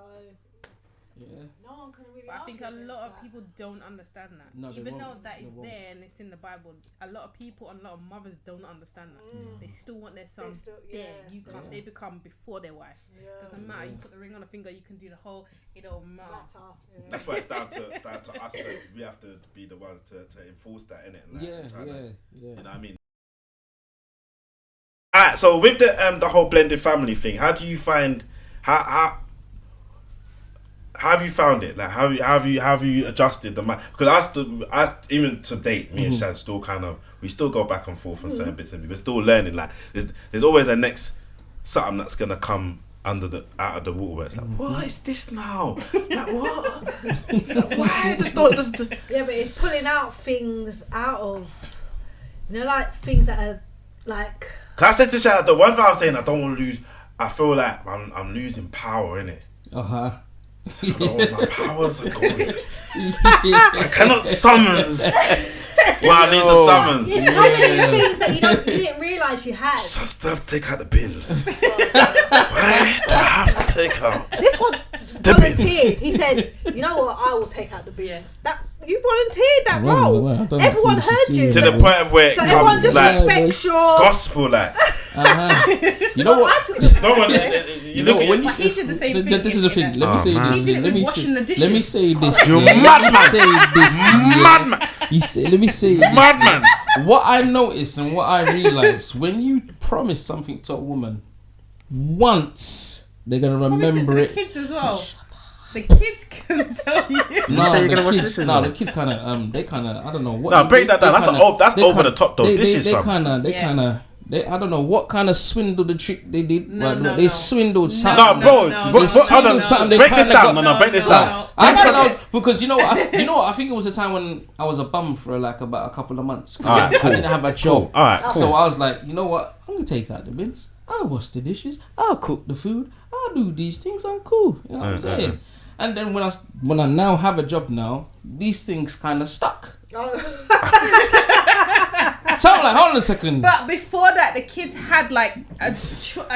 Yeah. No one can really. But I think a lot of people don't understand that. No, even though that is there and it's in the Bible, a lot of people and a lot of mothers don't understand that. They still want their son there. You can't. They become before their wife. Doesn't matter. You put the ring on a finger. You can do the whole. It don't matter. That's why it's down to us. We have to be the ones to enforce that, innit? Like, You know what I mean? Alright. So with the whole blended family thing, how do you find how have you found it? Like, how have you adjusted the because I even to date, me and Shad still we still go back and forth on certain bits, and we're still learning. Like, there's always a next something that's gonna come out of the water. Where it's like, what is this now? Like, what? Why? Yeah, but it's pulling out things out of, like things that are like. Cause I said to Shad, the one thing I'm saying, I don't want to lose. I feel like I'm losing power, innit? My powers are going. I cannot summons when I need the summons. It's so many things that you didn't realise you had. So I still have to take out the bins. Why do I have to take out this one? The bins. He said, "You know what? I will take out the bins." You volunteered that role. Everyone heard you. To the point of where it everyone comes just like respects your gospel, like. You know what? No one. You know when he did the same thing. This is the thing. Let me say this. Let me say this. You madman. Let me say this. Madman. What I noticed and what I realized, when you promise something to a woman once, they're gonna remember it. The kids as well. The kids can tell you. The kids kind of they kind of I don't know what. No, break that down. That's over the top though. They I don't know what kind of swindle the trick they did. They swindled something. No, bro. Break this down. Break this down. I said because you know what? I think it was a time when I was a bum for like about a couple of months. I didn't have a job. So I was like, you know what? I'm gonna take out the bins. I'll wash the dishes. I'll cook the food. I'll do these things. I'm cool. You know what I'm saying? And then when I now have a job now, these things kind of stuck. So I'm like, hold on a second. But before that, the kids had like a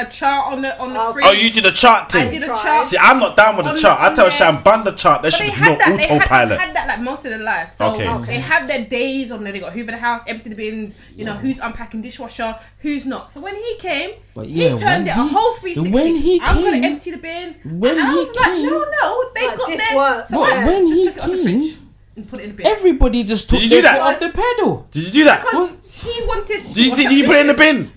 chart on the fridge. Oh, you did a chart thing. I did a chart. See, I'm not down with the chart. I tell Sham, ban the chart. That shit's not autopilot. They had that like most of their life. So they have their days on there. They got hoover the house, empty the bins. You know who's unpacking dishwasher, who's not. So when he came, he turned it a whole 360. When he I'm came, gonna empty the bins. When and I he was came, like, no, they got this their. works. So But when he just took it off the came, fridge and put it in the bin. everybody just took Did you do their that? foot off the pedal. Did you do that? Because he wanted. Did you put it in the bin?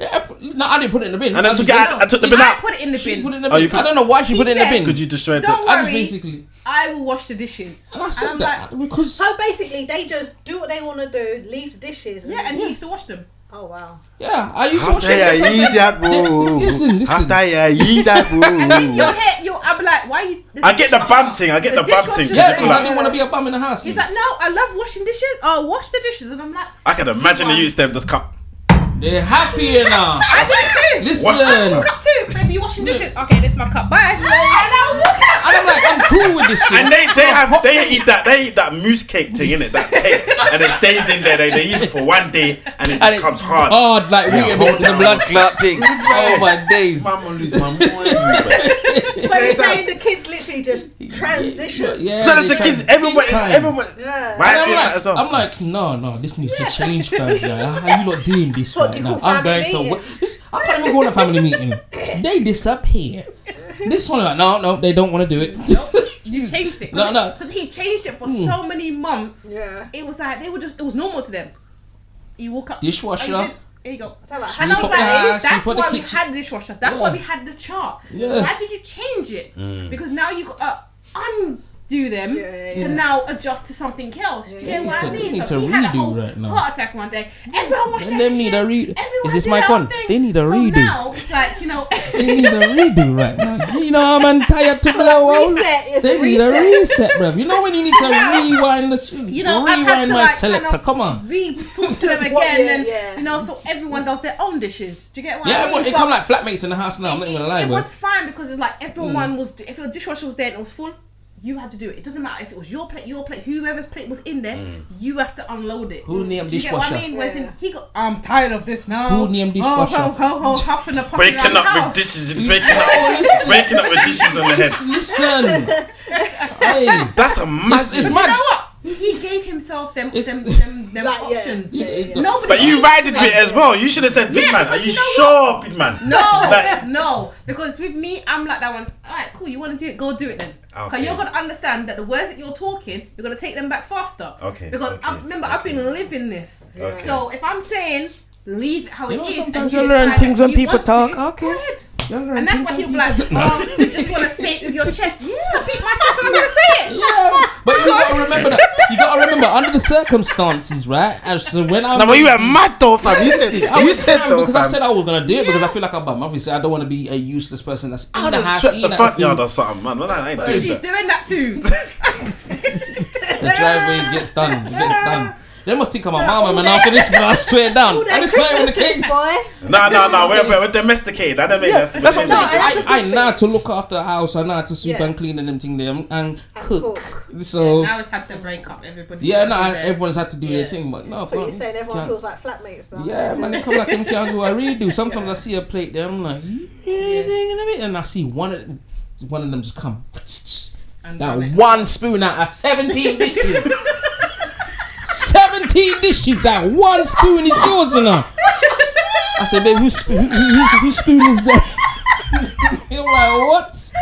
No, I didn't put it in the bin. And then I took the bin I out. put it in the She bin. put it in the Oh, bin. you put- I don't know why she He put it in the said- bin. Could you destroy Don't it? I just worry. basically, I will wash the dishes. and I said I'm that like, because So basically, they just do what they want to do, leave the dishes. yeah, and he used to wash them. Oh wow. I used to watch it. Listen. And then I'm like, why you? I get the bum thing. I get the bum thing. Yeah, Yeah, because I didn't want to be a bum in the house. He's like, no, I love washing dishes. Oh, wash the dishes, and I'm like, I can imagine the youth them just come. They're happier now. I did it too. Listen. I walk up too. Baby, you washing dishes? Okay, this is my cup. Bye. And I walk out. And I'm like, I'm cool with this shit. And they eat that mousse cake thing, innit? That cake, and it stays in there. They eat it for one day, and it just comes hard. Hard, like Yeah, Weetabix in the hold blood down. clot thing. Oh my days. I'm gonna lose my mind. So you're saying the kids literally just transition? Yeah. No, they the try kids, big everyone, time. everyone. Yeah. Right, And yeah, as well. I'm like, no, this needs to change, fam. Yeah. How you lot doing this What right you now? call I'm going family to meeting? work. I can't even go on a family meeting. They disappear. This one like, no, they don't want to do it. You changed it. No. Because he changed it for so many months. Yeah. It was like, it was normal to them. You walk up. Dishwasher. Oh, here you go. Like, And I was up the house, like, that's sweep up the why we kitchen. had the dishwasher. That's why we had the chart. Yeah. Why did you change it? Because now you got to undo them Yeah. to now adjust to something else. Do you know what I They mean? need So to he had a redo whole right now. heart attack one day. Everyone washed And their them need a dishes. redo. Everyone Is this did my their con? own thing. They need a so redo. now it's like, They need a redo right now. You know, I'm tired to blow out. Reset, it's They a need a reset. reset, bruv. You know when you need to rewind the you know, I've had rewind to my like selector. kind of Come on. talk to them again, What, yeah, and yeah. you know, so everyone does their own dishes. Do you get what Yeah, I mean? it come like flatmates in the house now. I'm not even gonna lie, it bro. was fine because it's like everyone was. If your dishwasher was there and it was full, you had to do it. It doesn't matter if it was your plate, whoever's plate was in there, you have to unload it. Who named Do you get what I dishwasher? mean? Whereas in, he got, I'm tired of this now. Who named dishwasher? Ho, huffing and puffing Waking around the up house. with dishes, waking up with dishes on the head. Listen. Hey. That's a massive. It's You mad. know what? He gave himself them It's- them Like, yeah. options. Yeah. Nobody. But you gave rided to with it him. as well. You should have said, big Yeah, man. Are because you you know sure, big man? Like- No, because with me, I'm like that one. Alright, cool. You want to do it? Go do it then. Because Okay. you're gonna understand that the words that you're talking, you're gonna take them back faster. Okay, Because okay, remember, I've been living this. Okay. So if I'm saying leave it how You it know, is, sometimes and you learn decide things that when you people want talk. to, Okay. Go ahead. You learn And that's things why when he'll be like, people- you just want to say it with your chest. Yeah, beat my chest and I'm gonna say it. Yeah, but you gotta remember that. You gotta remember under the circumstances, right? As to when I No, but you were mad though, fam. You Listen, said, I you was said mad though, because I fam. said I was gonna do it because I feel like a bum. Obviously, I don't want to be a useless person that's in I'd the have house swept eating the at front food. yard or something, man. I ain't doing He's that. doing that too. The driveway gets done. It gets done. They must think I'm a mama, man. After this, man, I swear down. All And that it's not even the Christmas case. boy. No. We're domesticated. I don't mean That's what I'm saying. No, that's a good I thing. know how to look after the house. I know how to sweep Yeah. and clean and them thing them and cook. cook. So Now it's had to break up. Everybody. yeah, no, everyone's had to do their Yeah. thing, but no. But you're can't- saying everyone can't- feels like flatmates now. Yeah, man, they come like them can't do a redo. Sometimes I see a plate there, I'm like, and I see one of them just come. And That done it. one spoon out of 17 dishes. 17 dishes, that one spoon is yours, you know. I said, babe, whose spoon is that? You're like, what?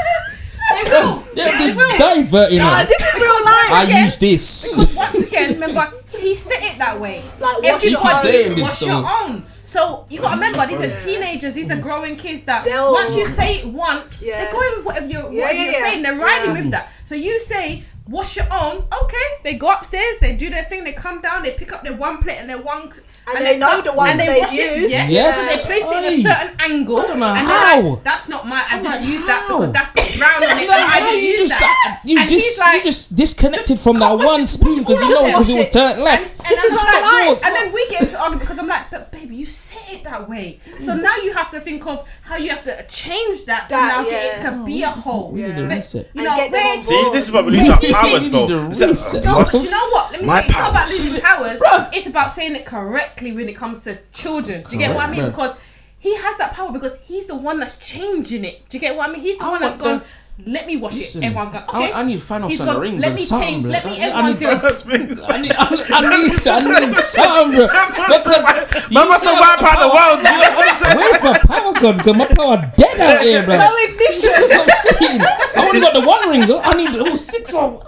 They will. They're They will. just diverting No, her. this is real life. I again. use this. Because once again, remember, he said it that way. Like, If wash you your keep want saying to this wash your though. own. So you gotta remember, these are teenagers, these are growing kids that They'll- once you say it once, Yeah. they're going with whatever you're Yeah. saying. They're riding Yeah. with that. So you say wash your own. Okay, they go upstairs, they do their thing, they come down, they pick up their one plate and their one And they know the ones they wash it, use. Yes. And they place it in a certain angle. I don't know and how. they're like, that's not mine. I didn't use that how? because that's got brown on it. Like, I how didn't you use just that. you And he's like, you just disconnected from that wash one it, spoon because you wash know it, because it was wash turned left. And This is I'm not yours. and then we get into argument because I'm like, but baby, you set it that way. So now you have to think of how you have to change that to now get it to be a hole. We need a But, reset. you know, And get them on when- See, this is what we lose our powers, need though. to Is that- reset. No, you know what? Let me My say, it's not about powers. losing powers. Bruh. It's about saying it correctly when it comes to children. Do you get what I Correct, mean? bruh. Because he has that power because he's the one that's changing it. Do you get what I mean? He's the I one that's want gone. Let me wash Listen, it. Everyone's gone. Okay. I need Thanos He's on the gone, rings let and me something, change. bro. Let me. I Everyone need- do it. That's me. I need something, bro. Because Man must have wiped out the world. You know what I'm saying? where's my power gun? Because my power dead out here, bro. No ignition. That's what I'm saying. I only got the one ring, though. I need the whole 6 of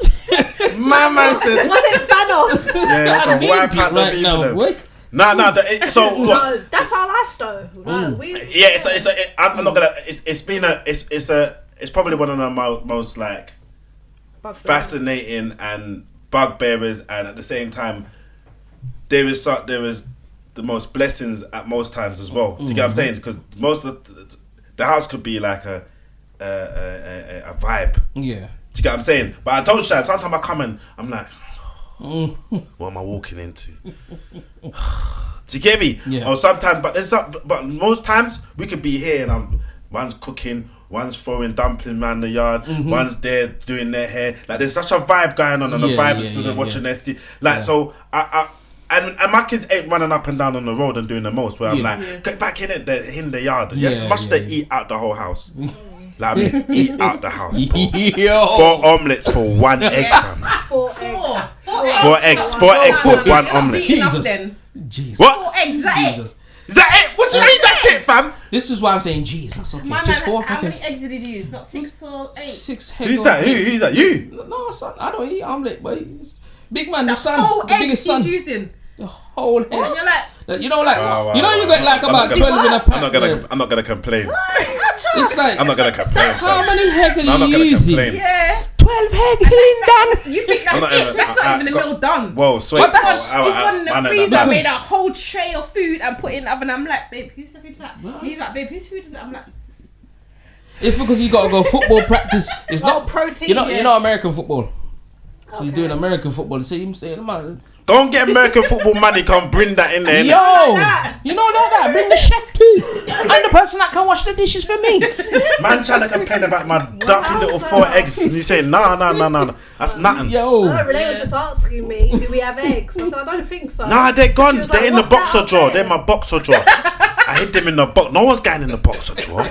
Man said, Was it Thanos? yeah, that's I a need wipe it out the right people. now. Them. Wait. Nah. So what? No, that's our life though. No, we. Yeah, I'm not gonna. It's probably one of the most like fascinating and bugbearers, and at the same time, there is the most blessings at most times as well. Do you get what I'm saying? Because most of the house could be like a vibe. Yeah. Do you get what I'm saying? But I told Shad, sometimes I come and I'm like, what am I walking into? Do you get me? Yeah. Or sometimes, but most times we could be here and one's cooking, one's throwing dumpling around the yard, one's there doing their hair. Like there's such a vibe going on, and the vibe is still watching their see. Like so, and my kids ain't running up and down on the road and doing the most. Where I'm like, get back in it, they're in the yard. Yes, much they eat out the whole house. Like I mean, eat out the house. Yo. 4 omelets for 1 egg, fam. 4 eggs. 4 eggs. 4 eggs for 1 omelet. Jesus. Then. Jesus. What? 4 eggs. Is that it? Jesus. Is that it? What do you mean that's it, fam? This is why I'm saying Jesus. Okay, My just man, 4. how Okay. many eggs did he use? Not 6 or 8. 6 Who's heads that? on Who's that? You? No, son, I don't eat omelette, but it's big man, the The son, whole the eggs biggest he's son, using. the whole head. And you're like, You know, like Wow, you know, you get like I'm about not 12 in a pack. I'm not gonna complain. It's like I'm not gonna complain. how many head No, I'm are not you gonna using? complain. yeah. 12 head, Lindan. You think that's I'm not it? even- That's not even a meal done. Whoa, sweet. But that's- He's gone in the freezer, because- made a whole tray of food and put it in the oven. I'm like, babe, whose food is that? He's like, babe, whose food is it? I'm like, It's because you gotta go football practice. It's not protein, You know, yeah. you know American football. So he's doing American football. See him saying, "Man, Don't get American football money. Come bring that in there. innit? yo, you know that. Bring the chef too. I'm the person that can wash the dishes for me." Man trying to complain about my dumpy little 4 eggs, and you say, nah. That's nothing. Yo, No, Renee was just asking me, do we have eggs? I said, I don't think so. Nah, they're gone. She was They're like, in the "What's that boxer up drawer. there?" They're in my boxer drawer. I hid them in the box. No one's getting in the boxer drawer.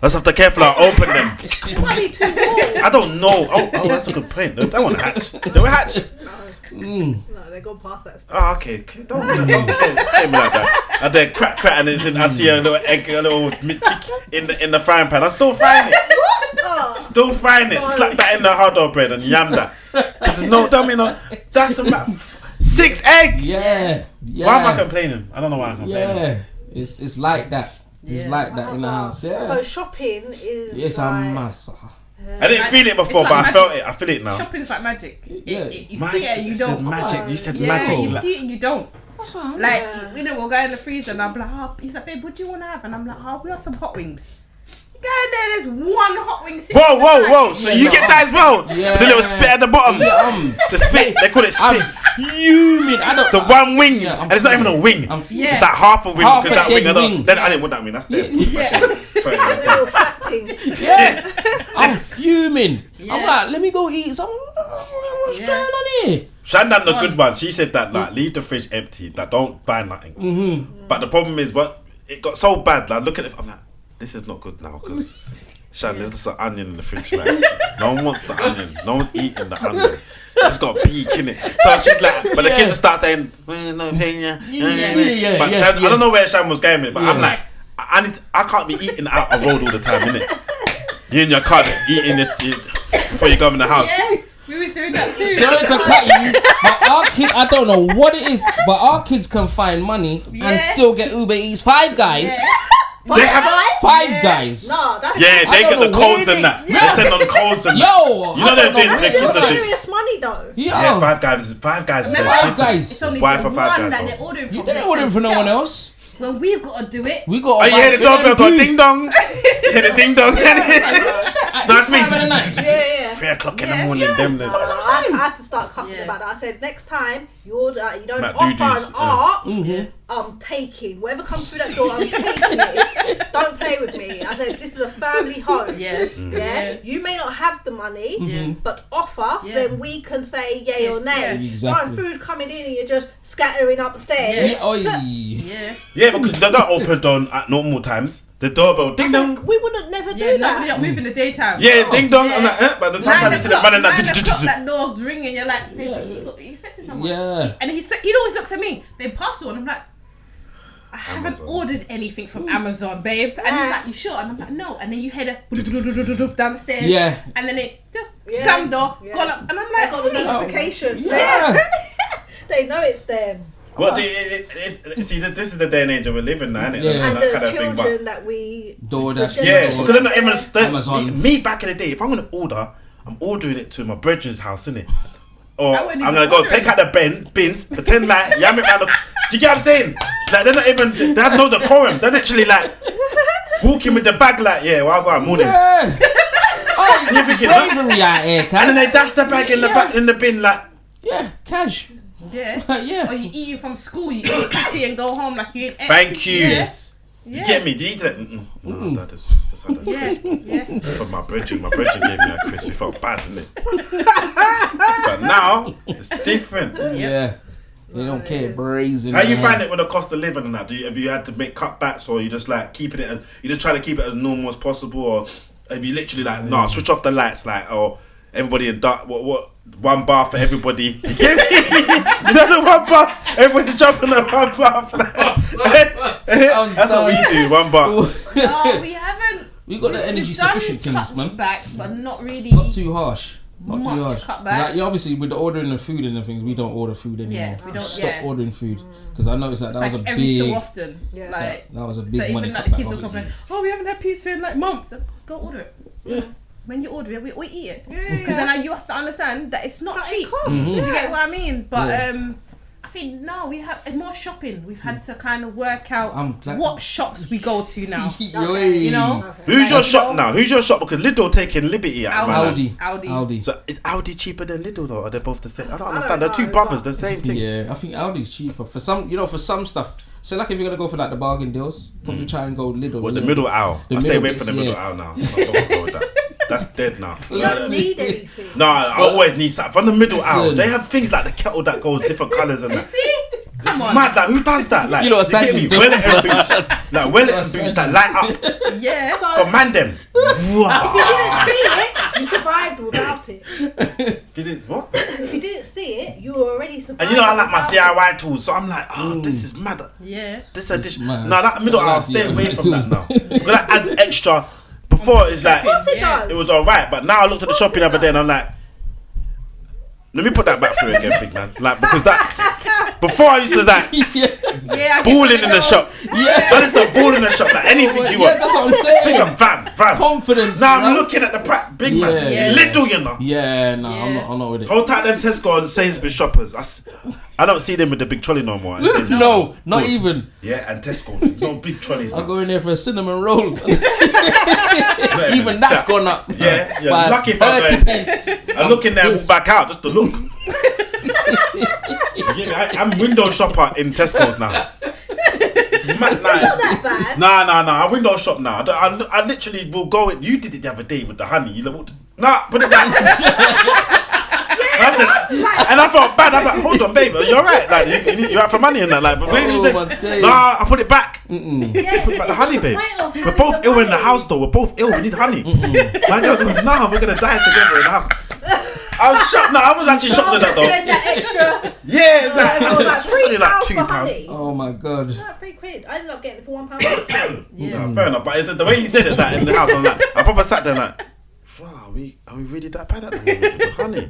Let's have to careful. I open them. It might be too warm. I don't know. Oh, that's a good point. They won't hatch. They will hatch. No, they're gone past that stage. Oh, okay. Don't say me like that. And then crack, and it's in. I see a little egg, a little chick in the frying pan. I'm still frying it. Oh, Still frying it. Slap that in the hard dog bread and yam that. No, don't mean no. That's a 6 egg. yeah. Why am I complaining? I don't know why I'm complaining. Yeah, it's like that. It's like that in the house. Yeah, So shopping is it's a like, mess. I didn't feel it before, It's but like I felt magic. it. I feel it now. shopping's like magic. Yeah. You see it and you said don't. magic. You said Yeah, magic. you see it and you don't. What's that? Like, you know, we'll go in the freezer and I'm like, oh, he's like, babe, what do you want to have? And I'm like, oh, we have some hot wings. Go in there, there's one hot wing sitting on the Whoa. side. So you get that as well? Yeah. The little spit at the bottom. Yeah, The spit. They call it I'm spit. fuming. I don't. The one wing. Yeah, I'm And it's not even a wing. I'm fuming. It's like half a wing. Half Because a that wing, dead wing. then I didn't want that wing. That's there. Yeah. Fair a enough. little fat thing. Yeah, I'm fuming. Yeah. I'm like, let me go eat some. What's Yeah. going on here? Shandan, the good one, she said that like leave the fridge empty, that don't buy nothing. But the problem is, what it got so bad. Like look at it, I'm like, this is not good now because Shan, there's just an onion in the fridge. Like no one wants the onion, no one's eating the onion. It's got a beak in it. So she's like, but the kids just start saying, well, no pain, yeah. But Shan, I don't know where Shan was going with it, but I'm like, I can't be eating out a road all the time, innit? You in your car eating it before you go in the house. Yeah, we was doing that too. Sorry to cut you, but our kid, I don't know what it is, but our kids can find money and Yeah. still get Uber Eats. Five Guys. They have Five Guys. No, that's yeah, they I get don't the know codes where and that. they- They send on codes and Yo, you know I they're don't know doing where the they kids are. are doing. serious money though. Yeah, Five Guys. Five Guys. Remember, Five Guys. It's only Why the for Five one Guys, that though? they're ordering from. You didn't order for no one else. When we've got to do it. We got. Oh, you hear the doorbell go ding dong? You hear the ding dong? That's me. Yeah. 3 o'clock in the morning. Them. I had to start cussing about that. I said, next time you order, you don't Like offer doo-doos, an art. I'm taking whatever comes through that door. I'm taking it. Don't play with me. I said, this is a family home. Yeah. You may not have the money, but offer so then we can say yay or nay. Exactly. Food coming in and you're just scattering upstairs. Yeah, because they're not opened on at normal times. The doorbell ding dong. We wouldn't never do Nobody that. don't move in the daytime. Yeah, ding dong. I'm like, but the time you see them running 9 o'clock, that. that door's ringing. You're like, you expecting someone? Yeah. And he always looks at me. Babe, parcel, and I'm like, I haven't ordered anything from Amazon, babe. And he's like, you sure? And I'm like, no. And then you hear the downstairs. Yeah. And then it slam door, gone up, and I'm like, I got the notifications. Yeah. They know it's them. Well, see, this is the day and age that we're living now, isn't it? Yeah. And That the kind of children thing, but that we... DoorDash. yeah, because they're not even Amazon. Me back in the day, if I'm gonna order, I'm ordering it to my brethren's house, innit? Or I I'm wouldn't even gonna go order take it. out the bins, pretend like yam it round the. Do you get what I'm saying? Like they're not even. They have no decorum. They're literally like walking with the bag, like well, I go morning. Yeah. Oh, And you're thinking, bravery out here, and then Kaz. they dash the bag in the back in the bin, like. Yeah, cash. yeah. Yeah. Or you eat it from school, you eat it quickly and go home like you ain't. Thank you. Yes. You get me? Do you eat it? No, that is had a crisp. Yeah. From my brethren gave me a crisp. It felt bad, didn't it? But now it's different. Yeah. They don't care, brazen. How you find it with the cost of living and that? Have you had to make cutbacks, or you just like keeping it? You just try to keep it as normal as possible, or have you literally like switch off the lights, like or everybody in dark? What? One bath for everybody. You get me? You know the one bath. Everybody's jumping at one bath. That's what we do. One bath. No, we haven't. We got the energy sufficient things, man. Cutbacks, but not really. Not too harsh. Not too Much harsh. cutbacks. Like, obviously, with the ordering of food and things, we don't order food anymore. Yeah, we don't. Stop ordering food because I noticed that It's was like a every big. so often. Yeah. Like, that was a so big money even like the cutback. kids will Obviously. complain, oh, we haven't had pizza in like months. Go order it. Yeah. When you order it, we eat it. Yeah. Because then you have to understand that it's not But it cheap. costs, Do you yeah. get what I mean? But Yeah. I think no, we have more shopping. We've had to kind of work out I'm glad- what shops we go to now. Yoi. You know, Who's your Like, shop now? Who's your shop? Because Lidl taking liberty out. Man. Aldi. So is Aldi cheaper than Lidl though? Are they both the same? I don't I understand. don't They're two know, brothers. but- The same thing. Yeah, I think Aldi's cheaper for some. You know, for some stuff. So like if you're gonna go for like the bargain deals, probably try and go Lidl. Well, the yeah. middle aisle. The I stay middle away bits, from the middle yeah. aisle now. I don't go with that. That's dead now. You don't need anything. No, I always need something from the middle Listen. aisle. They have things like the kettle that goes different colours and that. See, come on. Mad, like who does that? Like You know what get me? Sanji's doing? Wellington boots, like Wellington boots that light up Yeah. for man them. If you didn't see it, you survived without it. It is what? If you didn't see it, you were already survived. And you know I like my without DIY tools, so I'm like, oh, this is mad. Yeah. This It's edition. mad. No, that middle I aisle, like stay DIY away from tools. that now. Because that adds extra. Before it's like Of course it does. it was alright, but now I looked at the shopping the other day and I'm like, let me put that back through again, big man. Like because that before I used to like Yeah. I get balling one in of the those. shop. Yeah. I just start balling in the shop like anything you Yeah, want. that's what I'm Think saying. of van. Confidence. Now I'm man. looking at the big man. Yeah. Little, you know. Yeah, no, Yeah. I'm not with it. Hold tight them Tesco and Sainsbury's shoppers. I don't see them with the big trolley no more. at Sainsbury's. No, not Good. even. Yeah, and Tesco's. No big trolleys. I now. go in there for a cinnamon roll. Not Even that's that. gone up. Yeah, yeah. By Lucky if I'm 30 going. pence. I look in there and Yes. walk back out just to look. You get me? I'm window shopper in Tesco's now. It's mad nice. Not that bad. Nah. I window shop now. I literally will go in. You did it the other day with the honey. You looked. Nah, put it back. I said, and I felt bad. I was like, hold on, babe, you're alright. Like, you out for money and that. Like, but where's Oh, your my thing? days. Nah, I put it back. Yeah, Put back the honey, babe. point of We're having both the ill in the money. house, though. We're both ill. We need honey. My girl goes, nah, we're gonna die together in the house. I was shocked. No, I was actually shocked at that, though. Spend that extra. Yeah, it's like, It I was said, like it's only like £3 £2. for honey. Oh my god. Like £3. I ended up getting it for £1. No, fair enough, but it's the way you said it, like in the house, I'm like, I probably sat there like, wow, are we really that bad at the moment with the honey?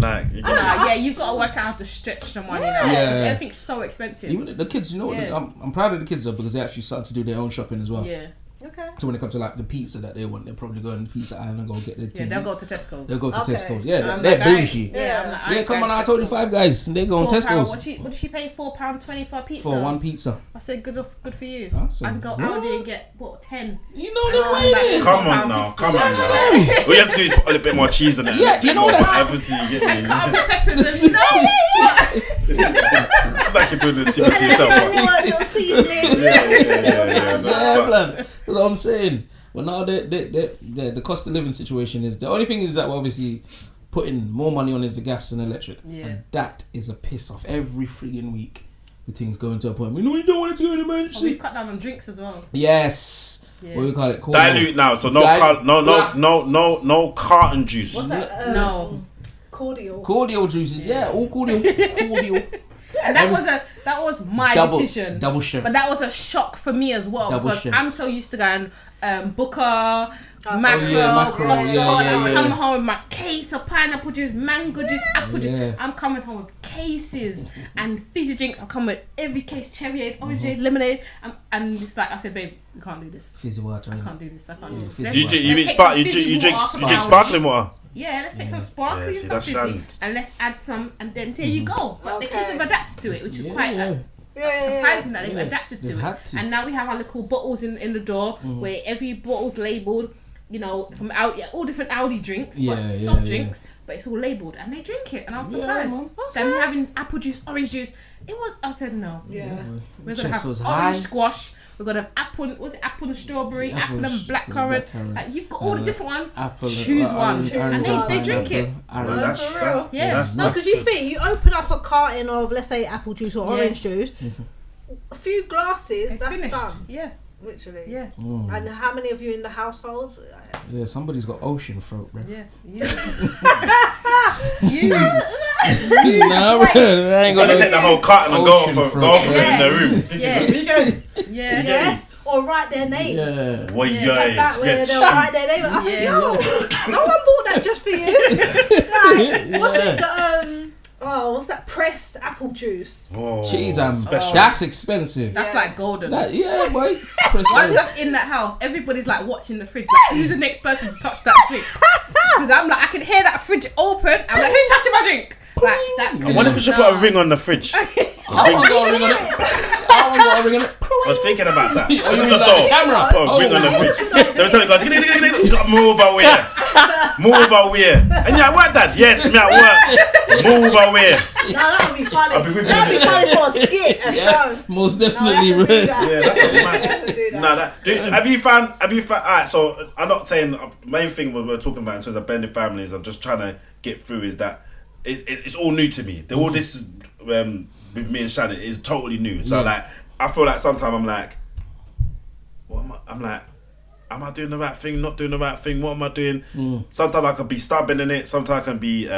Like, you get me? Yeah, you've got to work out how to stretch the money now. Yeah. Everything's so expensive. Even the kids, you know, Yeah. I'm proud of the kids though because they actually started to do their own shopping as well. Yeah. Okay. So when it comes to like the pizza that they want, they'll probably go on Pizza Island and go get their Yeah, thing. they'll go to Tesco's. They'll go to Okay. Tesco's. Yeah, I'm they're like, bougie. Yeah. I'm like, Come on, I going told you Tesco's. Five Guys. They go on £4. Tesco's What did she pay? £4.20 for a pizza. for one pizza. I said good for you. That's I'd go what? Aldi and get 10. You know the Oh, way like- it is. Come on now. All you have to do is put a little bit more cheese in it. Yeah, you know that. Obviously, you get me. Cut up peppers and It's like you're building a team to yourself. Yeah, But- blood. That's what I'm saying. But now the cost of living situation is the only thing is that we're obviously putting more money on is the gas and electric. Yeah. And that is a piss off every friggin' week. The thing's going to a point. We know you don't want it to go in Oh, emergency. we've cut down on drinks as well. Yes. Yeah. What do we call it? Dilute now, so no carton juice. What's that? No. Cordial. Cordial juices. Yeah, all cordial. Cordial. And that was my decision. Double strength. But that was a shock for me as well Double because strength. I'm so used to going Booker, mackerel, mackerel, Costa. yeah. I'm coming home with my case of pineapple juice, mango juice, apple Yeah. juice. I'm coming home with cases and fizzy drinks. I'm coming with every case, cherryade, orangeade, lemonade. And it's like I said, babe, we can't do this. Fizzy water. I can't do this. I can't do this. Fizzy Let's- water. You let's drink take some fizzy you drink water. sparkling water. Yeah, let's take some sparkling Yeah, see, and that's some fizzy, sand. and let's add some, and then there you go. But the kids Okay. have adapted to it, which is quite Yeah. surprising that they've Yeah, adapted to they've it. had to. And now we have our little bottles in the door where every bottle's labelled, you know, from all different Audi drinks, Yeah, but yeah, soft yeah. drinks, but it's all labelled and they drink it. And I was Yeah, surprised. man. Them having apple juice, orange juice. I said no. Yeah. We're gonna Chest have was orange high. squash. We're gonna have apple and strawberry, apple and blackcurrant. Like, you've got all the different ones. Apple, Choose one, orange, and orange, they drink it. pineapple, No, orange. Yeah. No, because you think you open up a carton of, let's say, apple juice or Yeah. orange juice, a few glasses, It's that's finished. done. Yeah, Literally. yeah, And how many of you in the household? Yeah, somebody's got ocean throat, bro. yeah. You. No, bro, I ain't So they got take the whole carton and go Ocean off fruit. in their room. Yeah. Yeah. Yeah. Yes. Or write their name. Yeah. Well, Yeah, yeah, That way they'll write their name. I think, yo, no one bought that just for you. Like, what's it? What's that? Pressed apple juice. Cheese, special. that's expensive. That's like golden. Yeah, boy. Press Once on. that's in that house, everybody's like watching the fridge. Like, who's the next person to touch that drink? Because I'm like, I can hear that fridge open. I'm like, who's touching my drink? Like that. I wonder if we should put a ring on the fridge. I want to go a ring on it. I want to go a ring on it. I was thinking about that. Oh, you Open mean the like door, the camera? put a ring on the fridge. So every time it goes, you got to move away. Move away. And you're at work, Dad? Yes, me at work. Move away. No, that would be funny. I'll be with you. That would be funny for a skit, a show. Most No, definitely, we have to do bro. that. Yeah, that's what We man. have to do that. No, have you found? Alright, so I'm not saying main thing we're talking about in terms of blended families. I'm just trying to get through is that it's all new to me. All this with me and Shannon is totally new. So Yeah. like, I feel like sometimes I'm like, what am I? I'm like, am I doing the right thing? Not doing the right thing? What am I doing? Sometimes I can be stubborn in it. Sometimes I can be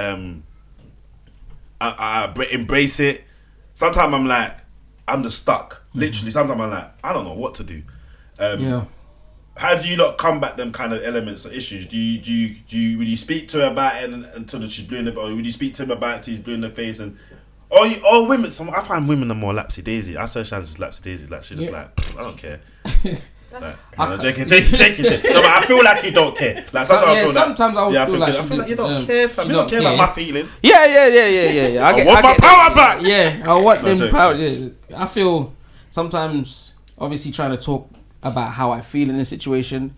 I embrace it. Sometimes I'm like, I'm just stuck. Literally, sometimes I'm like, I don't know what to do. Yeah. How do you not combat them kind of elements or issues? Do you would you speak to her about it until she's blue in the, or would you speak to him about it till he's blue in the face and or women? I find women are more lapsy daisy. I say Shannon's lapsy daisy. Like she's just like, I don't care. Like, no, joking. No, but I feel like you don't care. Like Sometimes I would feel like I feel like you don't she care, fam. You don't care about my feelings. Yeah. I want my power back. Yeah, I want No, them joking. power. Yeah. I feel sometimes, obviously, trying to talk about how I feel in the situation,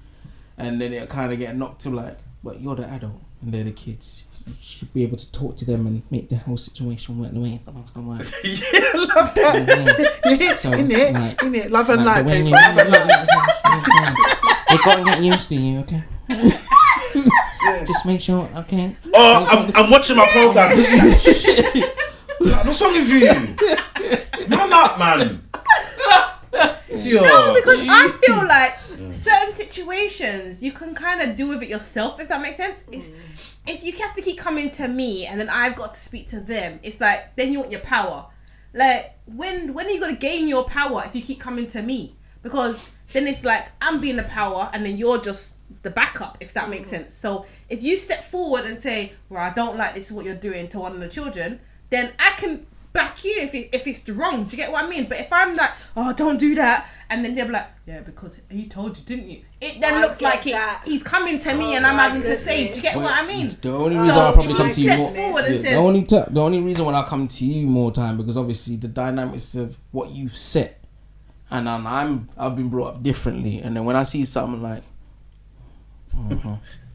and then it kind of get knocked to like, but you're the adult and they're the kids. You should be able to talk to them and make the whole situation work the way it's supposed to work. Yeah, love that. So, In it, love and like, light, when people. you they gotta get used to you, okay? Just make sure, okay? Oh, I'm watching my program. What's wrong with you? Man up, man. No, because I feel like certain situations you can kind of deal with it yourself, if that makes sense. It's if you have to keep coming to me and then I've got to speak to them, it's like then you want your power. Like when are you gonna gain your power if you keep coming to me? Because then it's like I'm being the power and then you're just the backup, if that makes sense. So if you step forward and say, well, I don't like this is what you're doing to one of the children, then I can back you if it's wrong. Do you get what I mean? But if I'm like, oh, don't do that, and then they're like, yeah, because he told you, didn't you? It then looks like he's coming to me and I'm having to say, do you get what I mean? The only reason I'll probably come to you more, the only reason when I come to you more time, because obviously the dynamics of what you've set, and I've been brought up differently, and then when I see something like,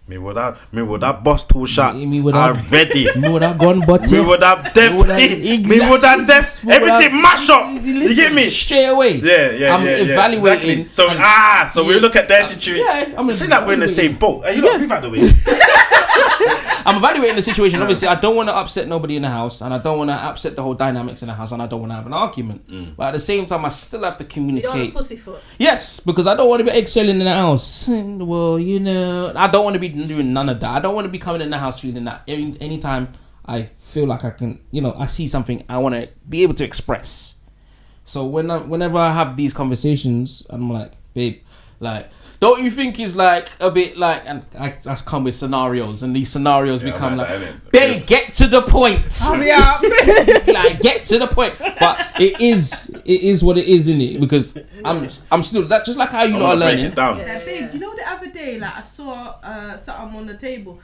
me with that boss tool shot, me with I'm that, ready. me with that gun butt, me with that everything mash up. You get me? Straight away. Yeah. I'm evaluating. Exactly. So we look at their situation. Yeah, I'm saying that we're in the same boat. You know, we've had the way. I'm evaluating the situation. Obviously, I don't want to upset nobody in the house, and I don't want to upset the whole dynamics in the house, and I don't want to have an argument. But at the same time, I still have to communicate. You don't want a pussyfoot. Yes, because I don't want to be eggshelling in the house. Well, you know, I don't want to be doing none of that. I don't want to be coming in the house feeling that anytime I feel like I can, you know, I see something, I want to be able to express. So whenever I have these conversations, I'm like, babe, like, don't you think it's like a bit like, and I come with scenarios, and these scenarios become like, babe, get to the point. Hurry up. Like, get to the point. But it is what it is, isn't it? Because I'm still that, just like how you lot are learning. Yeah, babe, you know the other day, like I saw something on the table.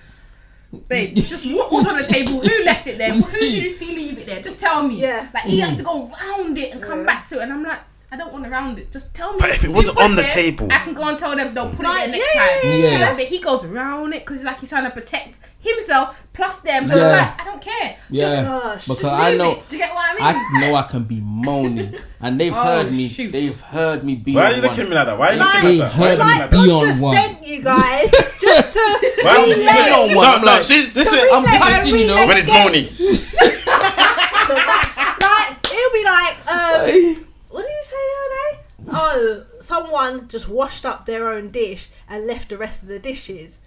Babe, just what was on the table? Who left it there? Who did you see leave it there? Just tell me. Yeah. Like he has to go round it and come back to it, and I'm like, I don't want to round it. Just tell me. But if it wasn't on the table, I can go and tell them don't put it there next time. Yeah. But he goes around it because like he's trying to protect himself plus them. So Yeah. I'm like, I don't care. Yeah, Just because I know. it. Do you get what I mean? I know I can be moaning, and they've heard me. Shoot. They've heard me be. Why are on you one. looking at me like that? Why are you Like, looking like that? They heard Why are you Like, looking Be God on just one. sent you guys just to Why are you relay. looking on one? I'm No, like, see, this is I'm listening, you know. when it's moaning. Like, it'll be like, what did you say the other day? Oh, someone just washed up their own dish and left the rest of the dishes.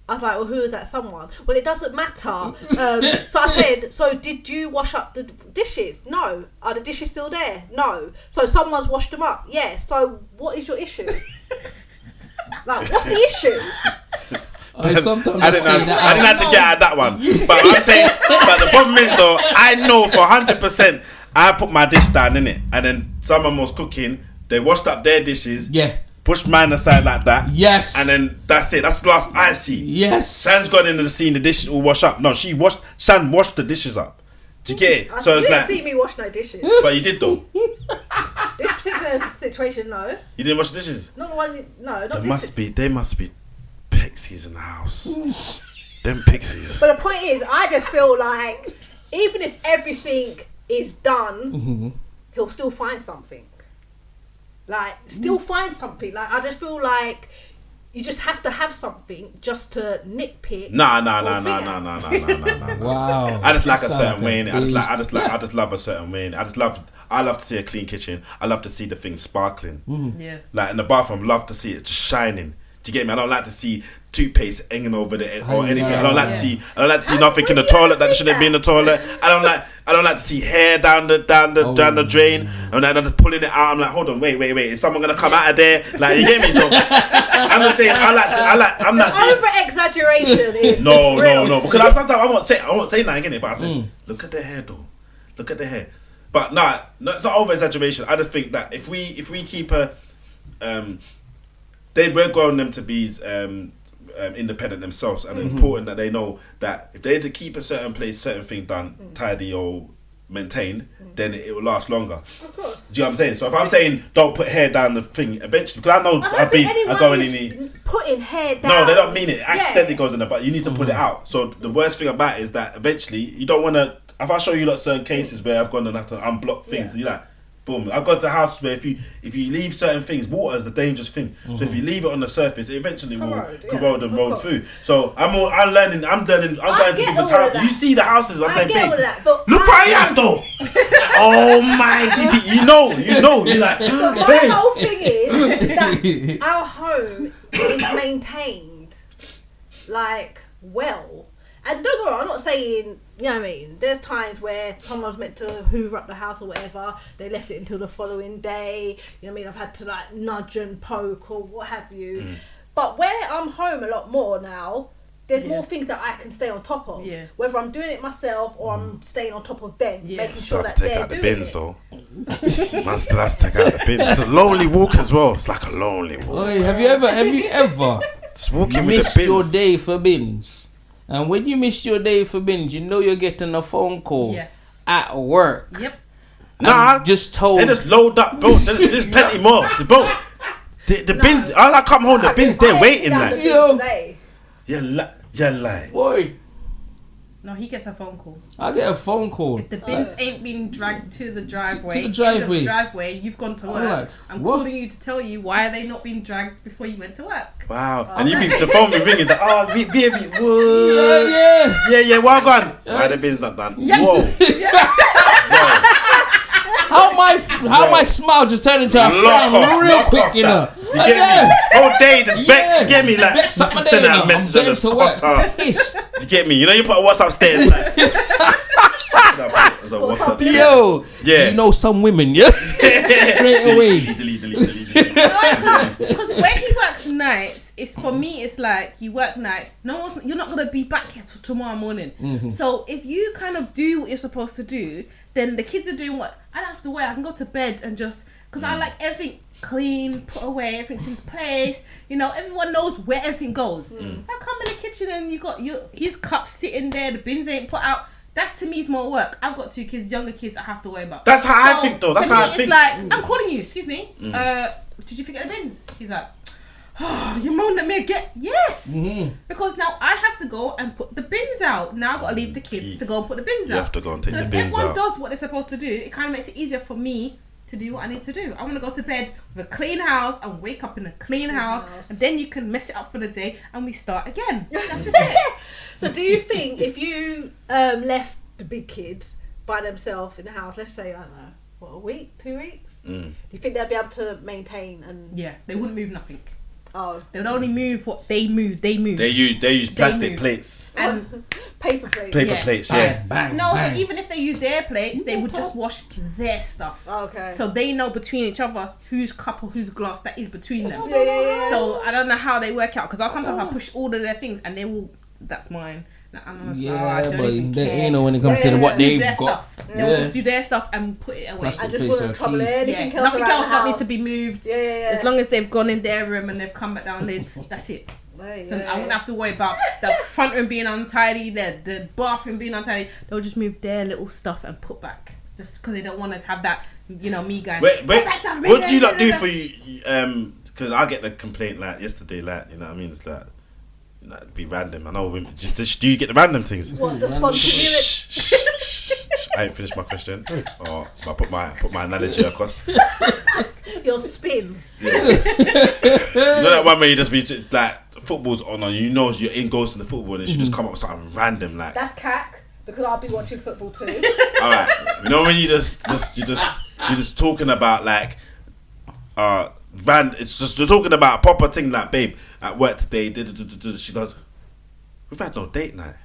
I was like, well, who is that someone? Well, it doesn't matter. So I said, so did you wash up the dishes? No. Are the dishes still there? No. So someone's washed them up? Yes. So what is your issue? Like, what's the issue? Sometimes I didn't have to get at that one. But I'm saying, but the problem is though, I know for 100%, I put my dish down in it, and then someone was cooking. They washed up their dishes. Yeah. Pushed mine aside like that. Yes. And then that's it. That's the last I see. Yes. Shan's gone into the scene. The dishes all wash up. No, Shan washed the dishes up. Do you get it? I So it's didn't like, see me wash no dishes. but you did though. This particular situation, no. You didn't wash the dishes. Not the one. No, not There this. must be pixies in the house. Them pixies. But the point is, I just feel like even if everything is done, he'll still find something. Like, still find something. Like, I just feel like you just have to have something just to nitpick. Nah. Wow. I just like a Sound certain way in it. I just big. love a certain way in it. I love to see a clean kitchen. I love to see the things sparkling. Yeah. Like in the bathroom, love to see it just shining. Do you get me? I don't like to see toothpaste hanging over the or anything. I don't like to see nothing in the toilet that shouldn't be in the toilet. I don't like to see hair down the drain. And then I'm just pulling it out. I'm like, hold on, wait. Is someone gonna come out of there? Like, you get me? So I'm just saying, I'm not Over exaggeration is no. Because sometimes I won't say nothing in it, but I say, look at the hair though. Look at the hair. But no, it's not over exaggeration. I just think that if we keep her, we're growing them to be independent themselves, and important that they know that if they to keep a certain place, certain thing done, tidy or maintained, then it will last longer. Of course. Do you know what I'm saying? So if I'm saying don't put hair down the thing, eventually, because I know I go in the putting hair down. No, they don't mean it. Accidentally goes in there, but you need to put it out. So the worst thing about it is that eventually you don't want to. If I show you like certain cases where I've gone and have to unblock things, and you're like, boom. I've got to houses where if you leave certain things, water is the dangerous thing. So if you leave it on the surface, it eventually will corrode and roll through. So I'm learning. I'm going to people's house. You see the houses. I'm saying, big. Look where I am though. Oh my! You know. You're like, my whole thing is that our home is maintained like well. And don't go wrong, I'm not saying, you know what I mean, there's times where someone's meant to hoover up the house or whatever, they left it until the following day, you know what I mean, I've had to nudge and poke or what have you. But where I'm home a lot more now, there's more things that I can stay on top of. Yeah. Whether I'm doing it myself or I'm staying on top of them, making Still sure have to that take they're out the doing bins it. though. Man still has to take out the bins. It's a lonely walk as well. It's like a lonely walk. Oi, have you ever Just walking with missed the your bins. day for bins? And when you miss your day for bins, you know you're getting a phone call Yes. at work. Yep. Nah, I'm just told. they just load up, bro. There's plenty more, bro. The bins. All I come home, the bins I there ain't waiting down the like. bins Yo. today. Yeah, like. Boy, No, he gets a phone call. I get a phone call. If the bins ain't been dragged to the driveway, to the end of driveway. the driveway, you've gone to I'm work. like, I'm what? calling you to tell you why are they not being dragged before you went to work. Wow. And the phone be ringing. Like, oh, baby, Yeah, yeah, well gone. Why the bin's not done? Yeah. Whoa. Whoa. How my smile just turned into a frown real quick, you know. You get me? Whole day, this Bex, you get me? Like, Bex up my send day, out you a know. message I'm and just getting to cuss work. her. Pissed. You get me? You know, you put a WhatsApp stairs. Like, there's a WhatsApp stairs. Yo, Yeah. you know some women, yeah? Straight away. Delete. Because when he works nights, it's for me. It's like you work nights. You're not gonna be back here till tomorrow morning. Mm-hmm. So if you kind of do what you're supposed to do, then the kids are doing what I don't have to wear. I can go to bed and just because I like everything clean, put away, everything's in place. You know, everyone knows where everything goes. I come in the kitchen and you got his cups sitting there. The bins ain't put out. That's to me is more work. I've got 2 kids, younger kids I have to worry about. That's how I think though. That's to how me, I think. it's like, I'm calling you, excuse me. Did you forget the bins? He's like, oh, you moaned at me again? Yes. Because now I have to go and put the bins out. Now I've got to leave the kids to go and put the bins out. You have to go and take so the if bins everyone out. does what they're supposed to do, it kind of makes it easier for me to do what I need to do. I want to go to bed with a clean house and wake up in a clean house. And then you can mess it up for the day and we start again. That's just it. So do you think if you left the big kids by themselves in the house, let's say, I don't know, what, a week, 2 weeks? Do you think they'll be able to maintain and... Yeah, they wouldn't move nothing. Oh, They would only move what they move. They move. They use plastic move. plates. And paper plates. Paper Yeah. plates, yeah. Bang, no, bang. but even if they use their plates, they would just wash their stuff. Okay. So they know between each other whose cup or whose glass that is between them. Yeah. So I don't know how they work out because sometimes I push all of their things and they will. That's mine. And I'm just like, oh, I Yeah, don't but even care. you know when it comes Yeah, to what Do they've their got. stuff. They'll just do their stuff and put it away. Plastic I just plates wouldn't are trouble key. anything Yeah, else nothing around else the that needs house. to be moved. Yeah. As long as they've gone in their room and they've come back down, that's it. So I wouldn't have to worry about the front room being untidy, the bathroom being untidy. They'll just move their little stuff and put back, just because they don't want to have that, you know, me going. Wait, "Put back stuff, what do you not do for you? Because I get the complaint like yesterday, like, you know what I mean? It's like, you know, it'd be random. I know women. Do you get the random things? What, the spontaneity? I ain't finished my question. Oh, I put my analogy across. Your spin. You know that one where you just be like football's on and you know you're in goals in the football and she just come up with something random like. That's cack, because I'll be watching football too. All right, you know when you're just talking about like it's just you're talking about a proper thing like, babe, at work today. She goes, we've had no date night.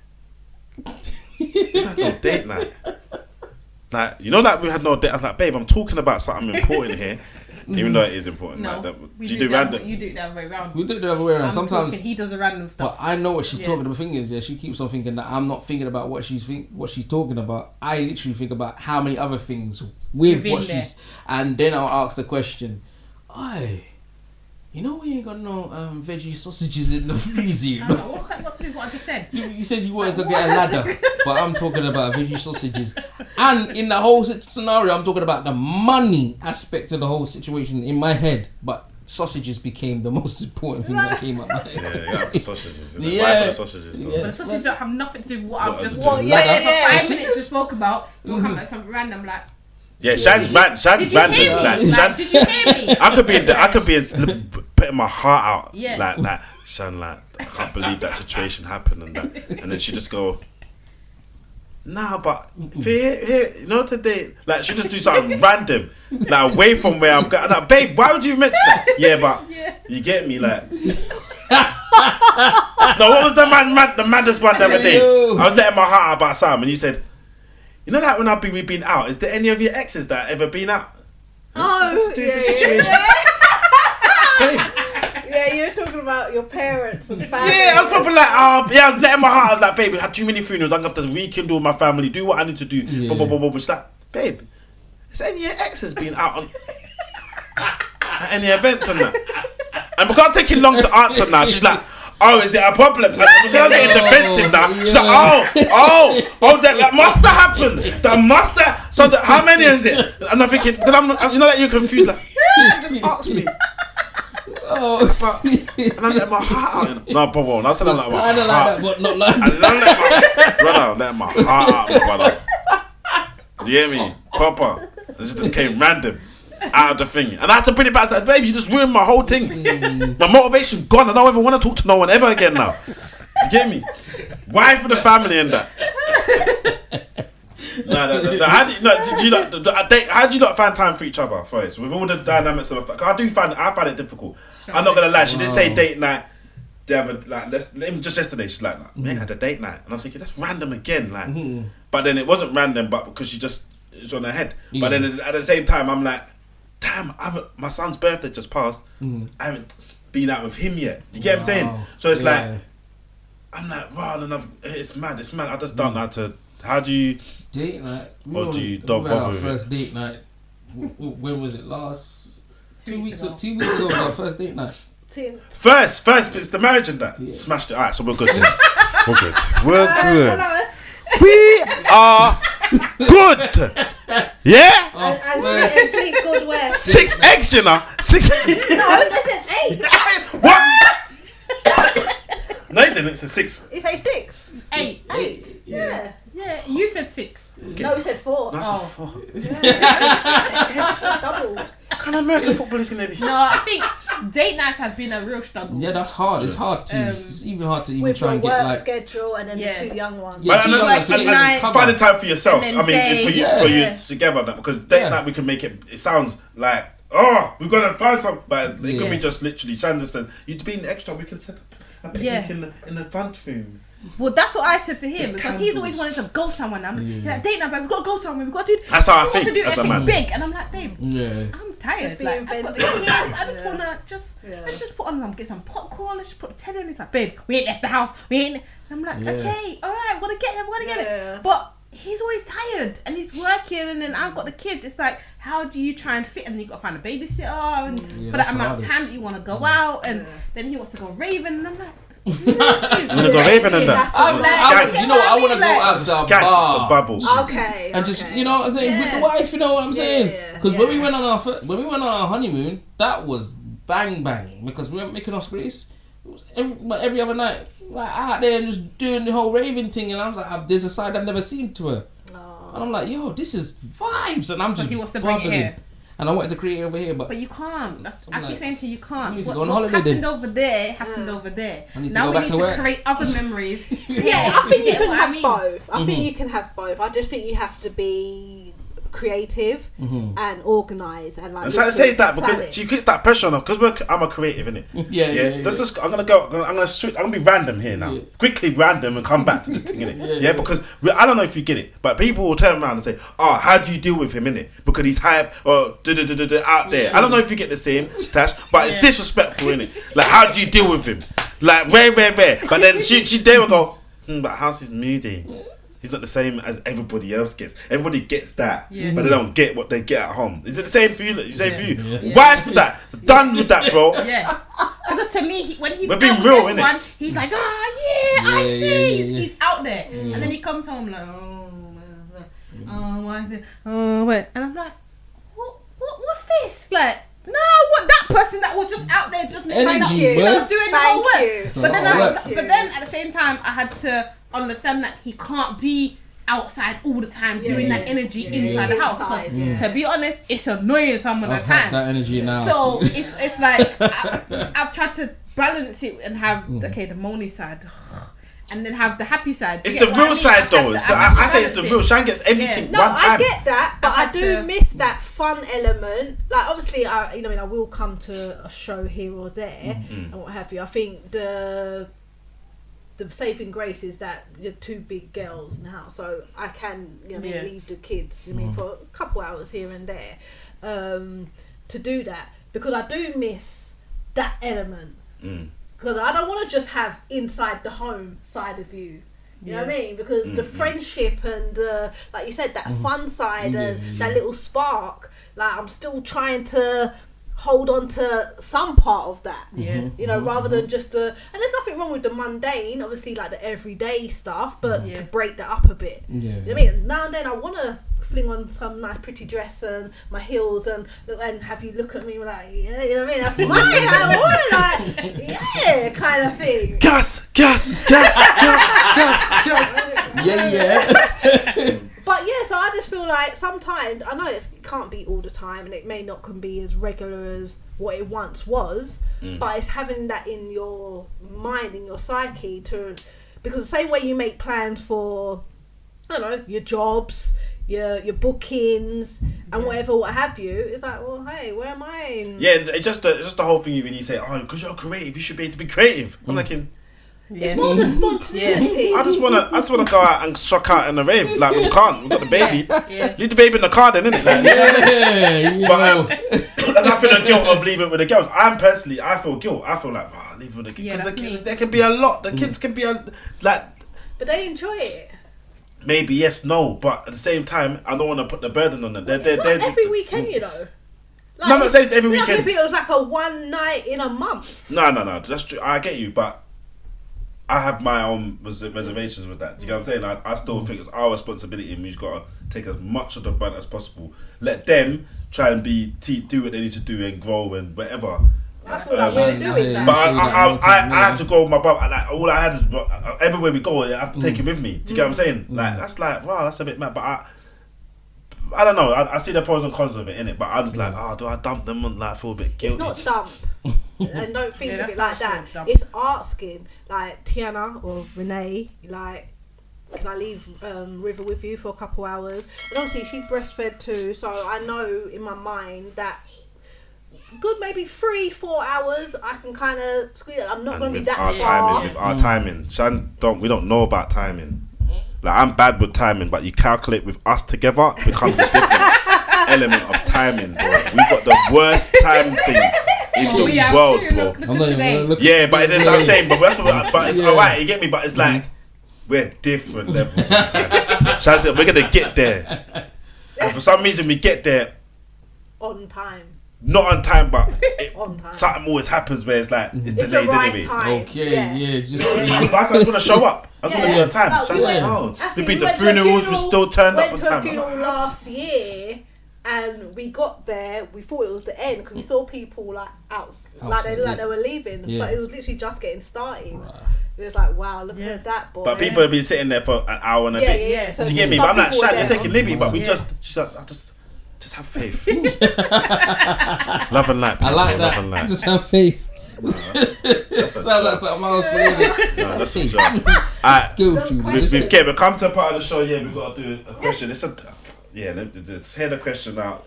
We've had no date night. Like, you know that we had no date. I was like, babe, I'm talking about something important here, even though it is important. No, like, that, we you do do random. You do it the other way around. We do it the other way around. I'm Sometimes, talking, he does a random stuff. but I know what she's Yeah. talking about. The thing is, yeah, she keeps on thinking that I'm not thinking about what she's talking about. I literally think about how many other things with Within what there. she's, and then I'll ask the question, "Aye, you know we ain't got no veggie sausages in the freezer, you I don't know." know, what's that got to do with what I just said? You said you wanted to get a ladder, but I'm talking about veggie sausages. And in the whole scenario, I'm talking about the money aspect of the whole situation in my head. But sausages became the most important thing that came up my head. Yeah, you gotta put sausages in there. Yeah. Why put the sausages though? Yeah. But the sausages don't have nothing to do with what I've just Well, said. yeah, For 5 sausages? minutes we spoke about, you'll come up something random like, Yeah, Shan's random. did you hear me? Like, Like, did you hear me? I could be putting my heart out. Yeah. Like Shan, like, I can't believe that situation happened and that, and then she just go, nah, but here, you know, today, like, she just do something random, like, away from where I'm going. Like, babe, why would you mention that? Yeah, but you get me, like. No, what was the maddest one the other day? Yo. I was letting my heart out about Sam, and you said, you know that when we've been out, is there any of your exes that ever been out? Oh, Do yeah, the situation. Babe, yeah, you're talking about your parents and family. Yeah, I was probably like, I was letting my heart. I was like, babe, we had too many funerals. I'm gonna have to rekindle my family, do what I need to do. Yeah. Blah, blah, blah, blah. She's like, babe, has any of your exes been out on at any events and that? And because I'm taking long to answer now, she's like, oh, is it a problem? And because I'm getting defensive now, she's like, that must have happened. That must have. So how many is it? And I'm thinking, because you know that you're confused. Like, just ask me. Oh. And I let my heart out. No, bro, I said I let my heart. Kind of like that, but not like that. I let my heart out, my brother. You hear me? Proper. It just came random out of the thing. And I had to bring it back. I said, baby, you just ruined my whole thing. My motivation gone. I don't even want to talk to no one ever again now. You get me? Why for the family and that? No. How do you not find time for each other first? With all the dynamics of it? I find it difficult. I'm not gonna lie. She did say date night. Just yesterday, she's like, man, had a date night, and I'm thinking that's random again. Like, but then it wasn't random, but because she just it's on her head. But then at the same time, I'm like, damn, my son's birthday just passed. I haven't been out with him yet. You get what I'm saying? So it's like, I'm like, wow, and it's mad. I just don't know how to. How do you date night? Or do you don't bother bother with with first date night? When was it last? 2 weeks ago. 2 weeks ago was our first date night. First, it's the marriage and that. Smashed it. Alright, so we're good. We're good. We are good. Yeah? And sleep good where? 6 eggs, you know. 6 No, I said 8. What? No, you didn't. It's a 6. You say 6? 8. 8. Yeah. Yeah, you said 6. No, we said 4. That's a 4. It's double. What kind of American football is going to be? No, I think date nights have been a real struggle. Yeah, that's hard. It's hard to. It's even hard to even With try and your get work like. schedule and then the 2 young ones. Yeah, But and finding time for yourself. And I mean, then for you together. Because date night we can make it. It sounds like we've got to find something, but it could be just literally. Shandra said, "You'd be an extra. We can set up a picnic in the front room." Well, that's what I said to him because he's always wanted to go somewhere. Now. He's like, date night, babe. We've got to go somewhere. We've got to do. That's how I he wants think to do as a everything man. big, and I'm like, babe. Yeah. I'm tired. Like, I've got the kids. I just wanna let's just put on get some popcorn. Let's just put the telly on. He's like, babe, we ain't left the house. We ain't. And I'm like, okay, all right, wanna get it. But he's always tired and he's working, and then I've got the kids. It's like, how do you try and fit? And then you got to find a babysitter and for that amount of time that you want to go out, and then he wants to go raving, and I'm like. I'm gonna go raving and that. You know what? I want to go out to the bar. The bubbles. Okay. And just you know what I'm saying with the wife. You know what I'm saying? Because when we went on our honeymoon, that was bang bang because we weren't making us Greece. Every other night, like out there and just doing the whole raving thing, and I was like, there's a side I've never seen to her, and I'm like, yo, this is vibes, and I'm just he wants to bring it here. And I wanted to create it over here, but you can't. I keep saying to you, you can't. You need to What go on holiday happened then. over there happened over there. I need to Now go we back need to work. to create other memories. I think you can have both. both. I think you can have both. I just think you have to be creative and organised and like. I'm trying to say is that because she puts that pressure on her because I'm a creative, innit? Yeah. Just, I'm gonna switch. I'm gonna be random here now. Quickly random and come back to this thing, innit? Yeah, because I don't know if you get it, but people will turn around and say, "Oh, how do you deal with him, innit? Because he's hype or out there." I don't know if you get the same, Tash, but it's disrespectful, innit? Like, how do you deal with him? Like, where? But then she they will go, but how's his moody? He's not the same as everybody else gets. Everybody gets that, but they don't get what they get at home. Is it the same for you? Why for that? Done with that, bro. Yeah. Because to me, when he's We're out being with real, everyone, innit? he's like, I see. He's out there. And then he comes home like, why is it? Wait. And I'm like, what's this? Like, no, what that person that was just out there just doing the whole work. But then at the same time, I had to understand that he can't be outside all the time doing that energy inside the house because to be honest, it's annoying some of the time. That energy now. So it's like I've tried to balance it and have the moany side. And then have the happy side. It's the real side though. So I say it's the real. Shan gets everything one time. I get that, but I do miss that fun element. Like obviously, I will come to a show here or there and what have you. I think the saving grace is that you're 2 big girls in the house, so I can leave the kids for a couple hours here and there to do that because I do miss that element. Because I don't want to just have inside the home side of you. You know what I mean? Because the friendship and the, like you said, that fun side and that little spark, like I'm still trying to hold on to some part of that. Yeah. You know, rather than just the, and there's nothing wrong with the mundane, obviously, like the everyday stuff, but to break that up a bit. Yeah. You know what I mean? Now and then I want to fling on some nice pretty dress and my heels and have you look at me like, yeah, you know what I mean? That's mine. I want like, yeah, kind of thing. Gas. Yeah. But yeah, so I just feel like sometimes, I know it can't be all the time and it may not can be as regular as what it once was, but it's having that in your mind, in your psyche to, because the same way you make plans for, I don't know, your jobs, your bookings and whatever, what have you, it's like, well, hey, where am I? Yeah, it's just the whole thing when you say, oh, because you're creative, you should be able to be creative. I'm like, it's more the spontaneity. I just wanna go out and shock out in the rave. Like we can't. We got the baby. Leave the baby in the car, then, innit? Like, but and I feel the guilt of leaving with the girls. I feel guilt. I feel like leave with the kids. Because there can be a lot. The kids can be like. But they enjoy it. Maybe yes, no, but at the same time, I don't want to put the burden on them. It's not every weekend, you know. Like, no, I'm not saying it's every weekend. If it was like a one night in a month. No. That's true. I get you, but I have my own reservations with that. Do you get what I'm saying? I still think it's our responsibility, and we've got to take as much of the brunt as possible. Let them try and do what they need to do and grow and whatever. I feel like we're doing that. But I had to go with my brother. Like all I had is everywhere we go, I have to take him with me. Do you get what I'm saying? Like that's like wow, that's a bit mad. But I don't know. I see the pros and cons of it, innit? But I was like, do I dump them and like feel a bit guilty? It's not dump. And don't think of it like that. Dump. It's asking, like Tiana or Renee, like, can I leave River with you for a couple hours? And obviously she's breastfed too, so I know in my mind that good maybe 3-4 hours I can kind of squeeze it. I'm not going to be that far. With our timing, we don't know about timing. Like I'm bad with timing, but you calculate with us together, it becomes a different element of timing, bro. We've got the worst time thing in the world, bro. I'm not even gonna look Yeah, but that's what I'm saying. But it's alright, you get me. But it's like we're different levels of time. Shall I say, we're gonna get there, and for some reason we get there on time. Not on time, but on time. Something always happens where it's like it's delayed anyway. Okay, But I just want to show up. I just want to be on time. We've been to funerals, we still turned up on time. Went to a funeral last year, and we got there. We thought it was the end because we saw people like they were leaving, but it was literally just getting started. It was like, wow, look at that, boy. But people have been sitting there for an hour and a bit. Yeah. So do you get me? But I'm like, Shan, you're taking Libby, but she's like, just have faith. Love and light. I like that. Love and light. Just have faith. Sounds like something else. No, that's a joke. We've come to a part of the show. Yeah, we've got to do a question. Let's hear the question out.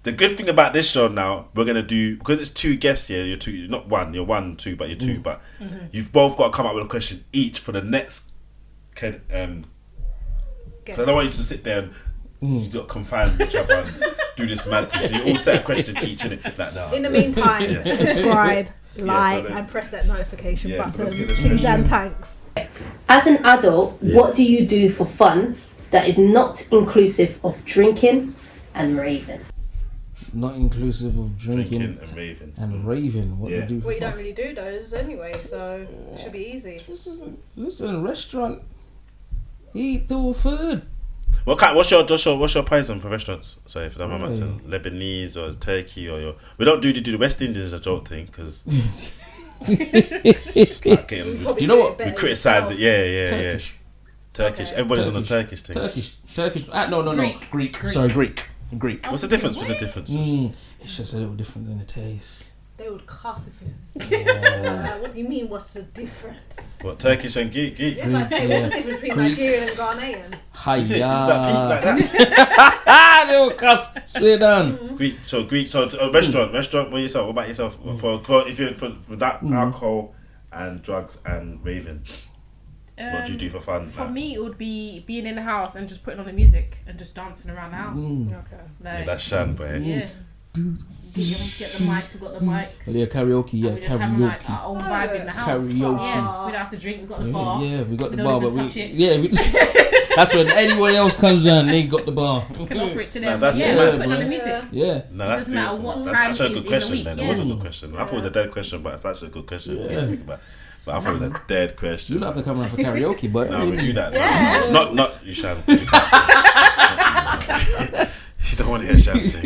The good thing about this show now, we're gonna do, because it's two guests here. You're two, not one. You're 1, 2, but you're two. But you've both got to come up with a question each for the next. Cause I don't want you to sit there and. You got confined with each other and do this mad thing. So you all set a question each in it. Like, no. In the meantime, subscribe, like, and press that notification button. Things and thanks. As an adult, what do you do for fun that is not inclusive of drinking and raving? Not inclusive of drinking and raving. What do you do for Well, you fun? don't really do those anyway, so it should be easy. Listen, restaurant, eat the food. What's your poison for restaurants? Sorry if that moment Lebanese or Turkey or your. We don't do the West Indians a joke thing because. Like do you know what? We criticise it. Yeah. Turkish. Okay. Everybody's on the Turkish thing. Turkish. No. Greek. Sorry, Greek. What's the difference between the differences? It's just a little different than the taste. They would cuss if you. What do you mean? What's the difference? What, Turkish and Greek? Yes, I say. What's the difference between Nigerian and Ghanaian? Is that pink like that? They will cuss. Sit down. Greek. So restaurant. What yourself? What about yourself? For that alcohol and drugs and raving. What do you do for fun? For me, it would be being in the house and just putting on the music and just dancing around the house. Okay. Like, that's Shan, boy. Yeah. Get the mics. We've got the mics. Yeah, karaoke. Yeah, And we just having like karaoke. our own vibe in the house. Karaoke. Yeah, we don't have to drink. We've got the bar. Yeah, we got the don't bar, even but touch it. that's when anyone else comes in. They got the bar. We can offer it to them. that's Yeah, mad, we're putting bro. on the music. Yeah. No, that's doesn't matter beautiful. what That's time actually a it good is in the question. week, Then yeah. it was a good question. I thought it was a dead question, but it's actually a good question. Yeah. When you think about it. But I thought it was a dead question. You don't have to come around for karaoke, but No, we do that. Yeah. Not you, Shan. You can't sing. You don't want to hear Shan sing.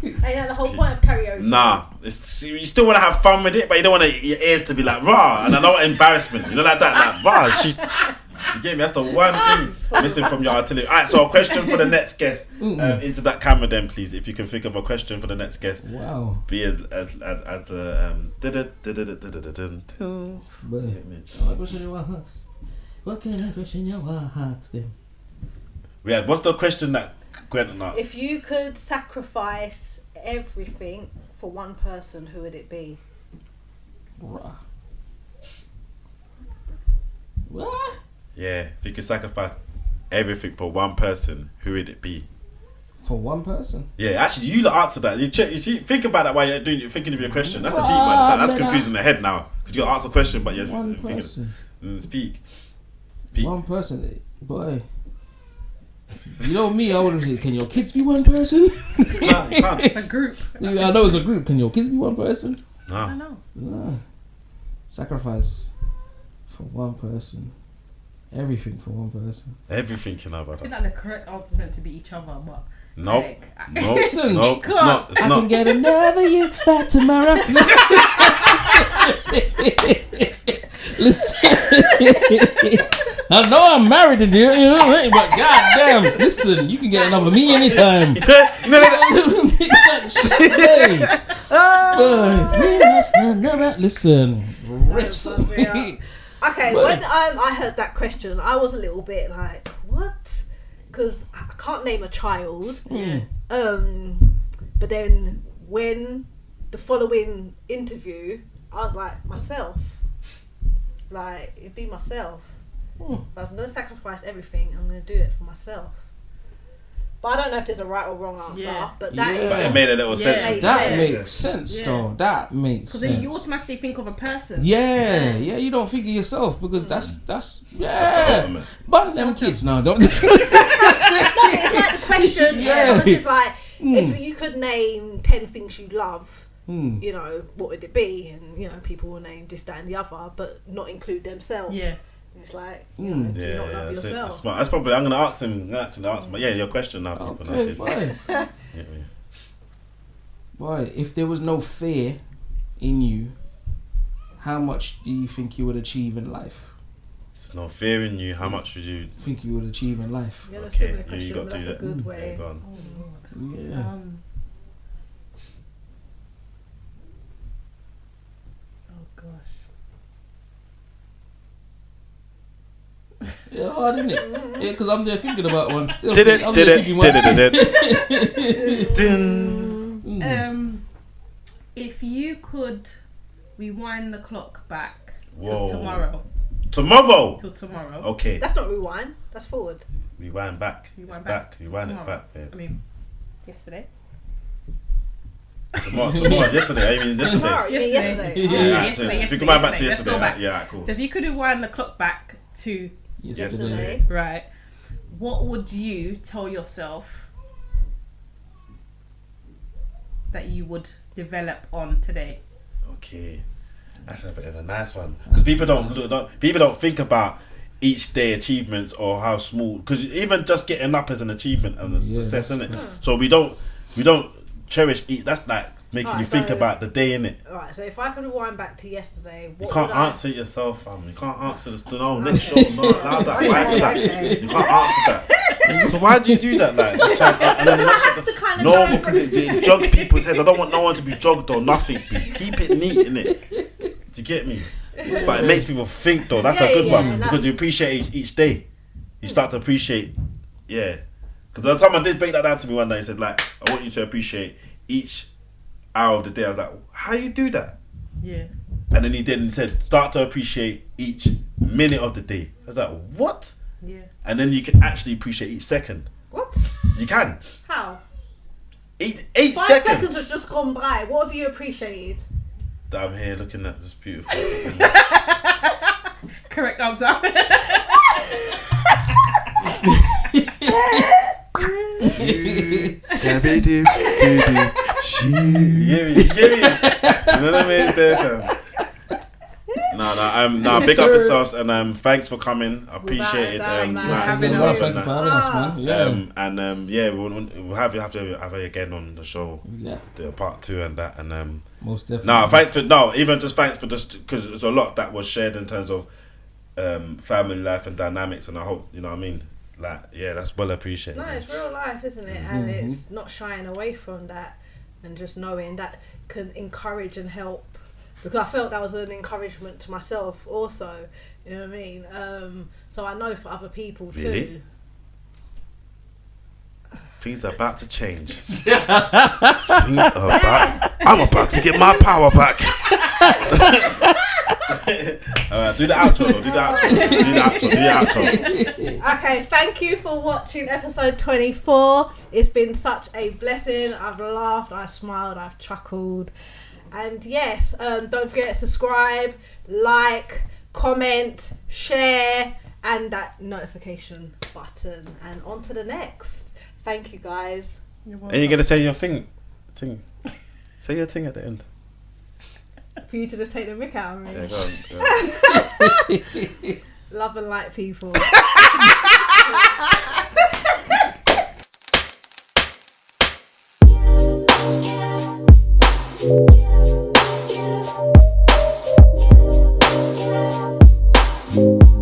Ain't that the whole point of karaoke? Nah, you still want to have fun with it, but you don't want your ears to be like raw, and I know embarrassment. You know, like that, like raw. You get me? That's the one thing missing from your artillery. Alright, so a question for the next guest. Into that camera, then, please. If you can think of a question for the next guest. wow. Be as But what can I question your hearts then? yeah. What's the question that Gwen asked? If you could sacrifice everything for one person, who would it be? Rah. What? Yeah, if you could sacrifice everything for one person, who would it be? For one person? Yeah, actually, you answer that. You see, think about that while you're thinking of your question. That's a deep one. That's confusing the head now. Because you got to answer a question, but you're One thinking. person. Speak. One person. Boy. You know me, I would say, can your kids be one person? Nah, you can't. It's a group. Yeah, I know it's a group. Can your kids be one person? I Nah. don't know. Nah. Sacrifice for one person. Everything for one person. Everything you know I about feel that. like the correct answer is meant to be each other, but Nope. Nope. Listen, Nope. It's not. It's I not. can get another you back tomorrow. Listen. I know I'm married to you, but goddamn, listen, you can get another me anytime. Listen, riffs. Okay, when I heard that question, I was a little bit like, what? Because I can't name a child. But then when the following interview, I was like, myself. Like, it'd be myself. But I'm going to sacrifice everything. I'm going to do it for myself. But I don't know if there's a right or wrong answer. Yeah. But that Yeah. is But it made a little sense. Yeah. That makes sense, Yeah. though. That makes because sense. then you automatically think of a person. Yeah, you don't think of yourself because that's That's the yeah. ultimate. But them kids now don't. No, it's like the question. Yeah. It's like, if you could name 10 things you love, you know, what would it be? And, you know, people will name this, that and the other, but not include themselves. Yeah. It's like, you know, do you Yeah, not yeah, love that's it. yourself? That's smart. That's probably. I'm gonna ask him. Yeah, your question now. People. Okay, That's boy. yeah. Boy, if there was no fear in you, how much do you think you would achieve in life? There's no fear in you. How much would you? Think you would achieve in life? Yeah, that's Okay, a similar yeah, question, you got but to do that's that. a good Yeah, way. go on. Oh, Lord. Yeah. Oh gosh. Yeah, hard, isn't it? Yeah, because I'm there thinking about one. Still, Did it? I'm Did there it? thinking one. Did it? Din. If you could rewind the clock back Whoa. till tomorrow. Tomorrow. Till tomorrow. Okay. That's not rewind, that's forward. Rewind back. Rewind It's back. Rewind it Tomorrow. back. Yeah. I mean, yesterday. Tomorrow. Yesterday. I mean yesterday. Tomorrow, you mean yesterday. Yeah. Oh, Yeah, yesterday, if you go back to Let's yesterday, go back. yeah, cool. So if you could rewind the clock back to Yesterday. right, what would you tell yourself that you would develop on today? Okay, that's a bit of a nice one because people don't think about each day achievements or how small. Because even just getting up is an achievement and a success, isn't it? So we don't cherish each. That's like making Alright, you think so- about the day in it. Alright, so if I could rewind back to yesterday, You what can't would I... answer it yourself, fam. You can't answer this. No, next show, no, allow that. Why for that? Okay. You can't answer that. So why do you do that? Like, and then the next have to kind of no, go- because it jogs people's heads. I don't want no one to be jogged or nothing. Keep it neat, innit? Do you get me? But it makes people think though. That's a Yeah, good yeah, one that's- because you appreciate each day. You start to appreciate, yeah. Because the time I did break that down to me one day, he said like, I want you to appreciate each hour of the day. I was like, how you do that? Yeah. And then he did and said, start to appreciate each minute of the day. I was like, what? Yeah. And then you can actually appreciate each second. What? You can. How? 8 5 seconds. seconds have just gone by. What have you appreciated? That I'm here looking at this beautiful. Correct answer. No, big up yourselves and thanks for coming. I appreciate it. Thank you for Yes, having well, us. thank you for having us, man. Yeah. We'll have you again on the show. Yeah. Do a part 2 and that and Most definitely. thanks for this because there's a lot that was shared in terms of family life and dynamics, and I hope you know what I mean. Like, yeah, that's well appreciated. No, it's real life, isn't it? And it's not shying away from that, and just knowing that can encourage and help. Because I felt that was an encouragement to myself also. You know what I mean? So I know for other people Really? too. Things are about to change. I'm about to get my power back. Do the outro though. Do the outro. Okay, thank you for watching episode 24. It's been such a blessing. I've laughed, I've smiled, I've chuckled. And yes, don't forget to subscribe, like, comment, share, and that notification button. And on to the next. Thank you, guys. And you're gonna say your thing. Say your thing at the end. For you to just take the mick out of me. Yeah, go on. Love and light, people. Thank you.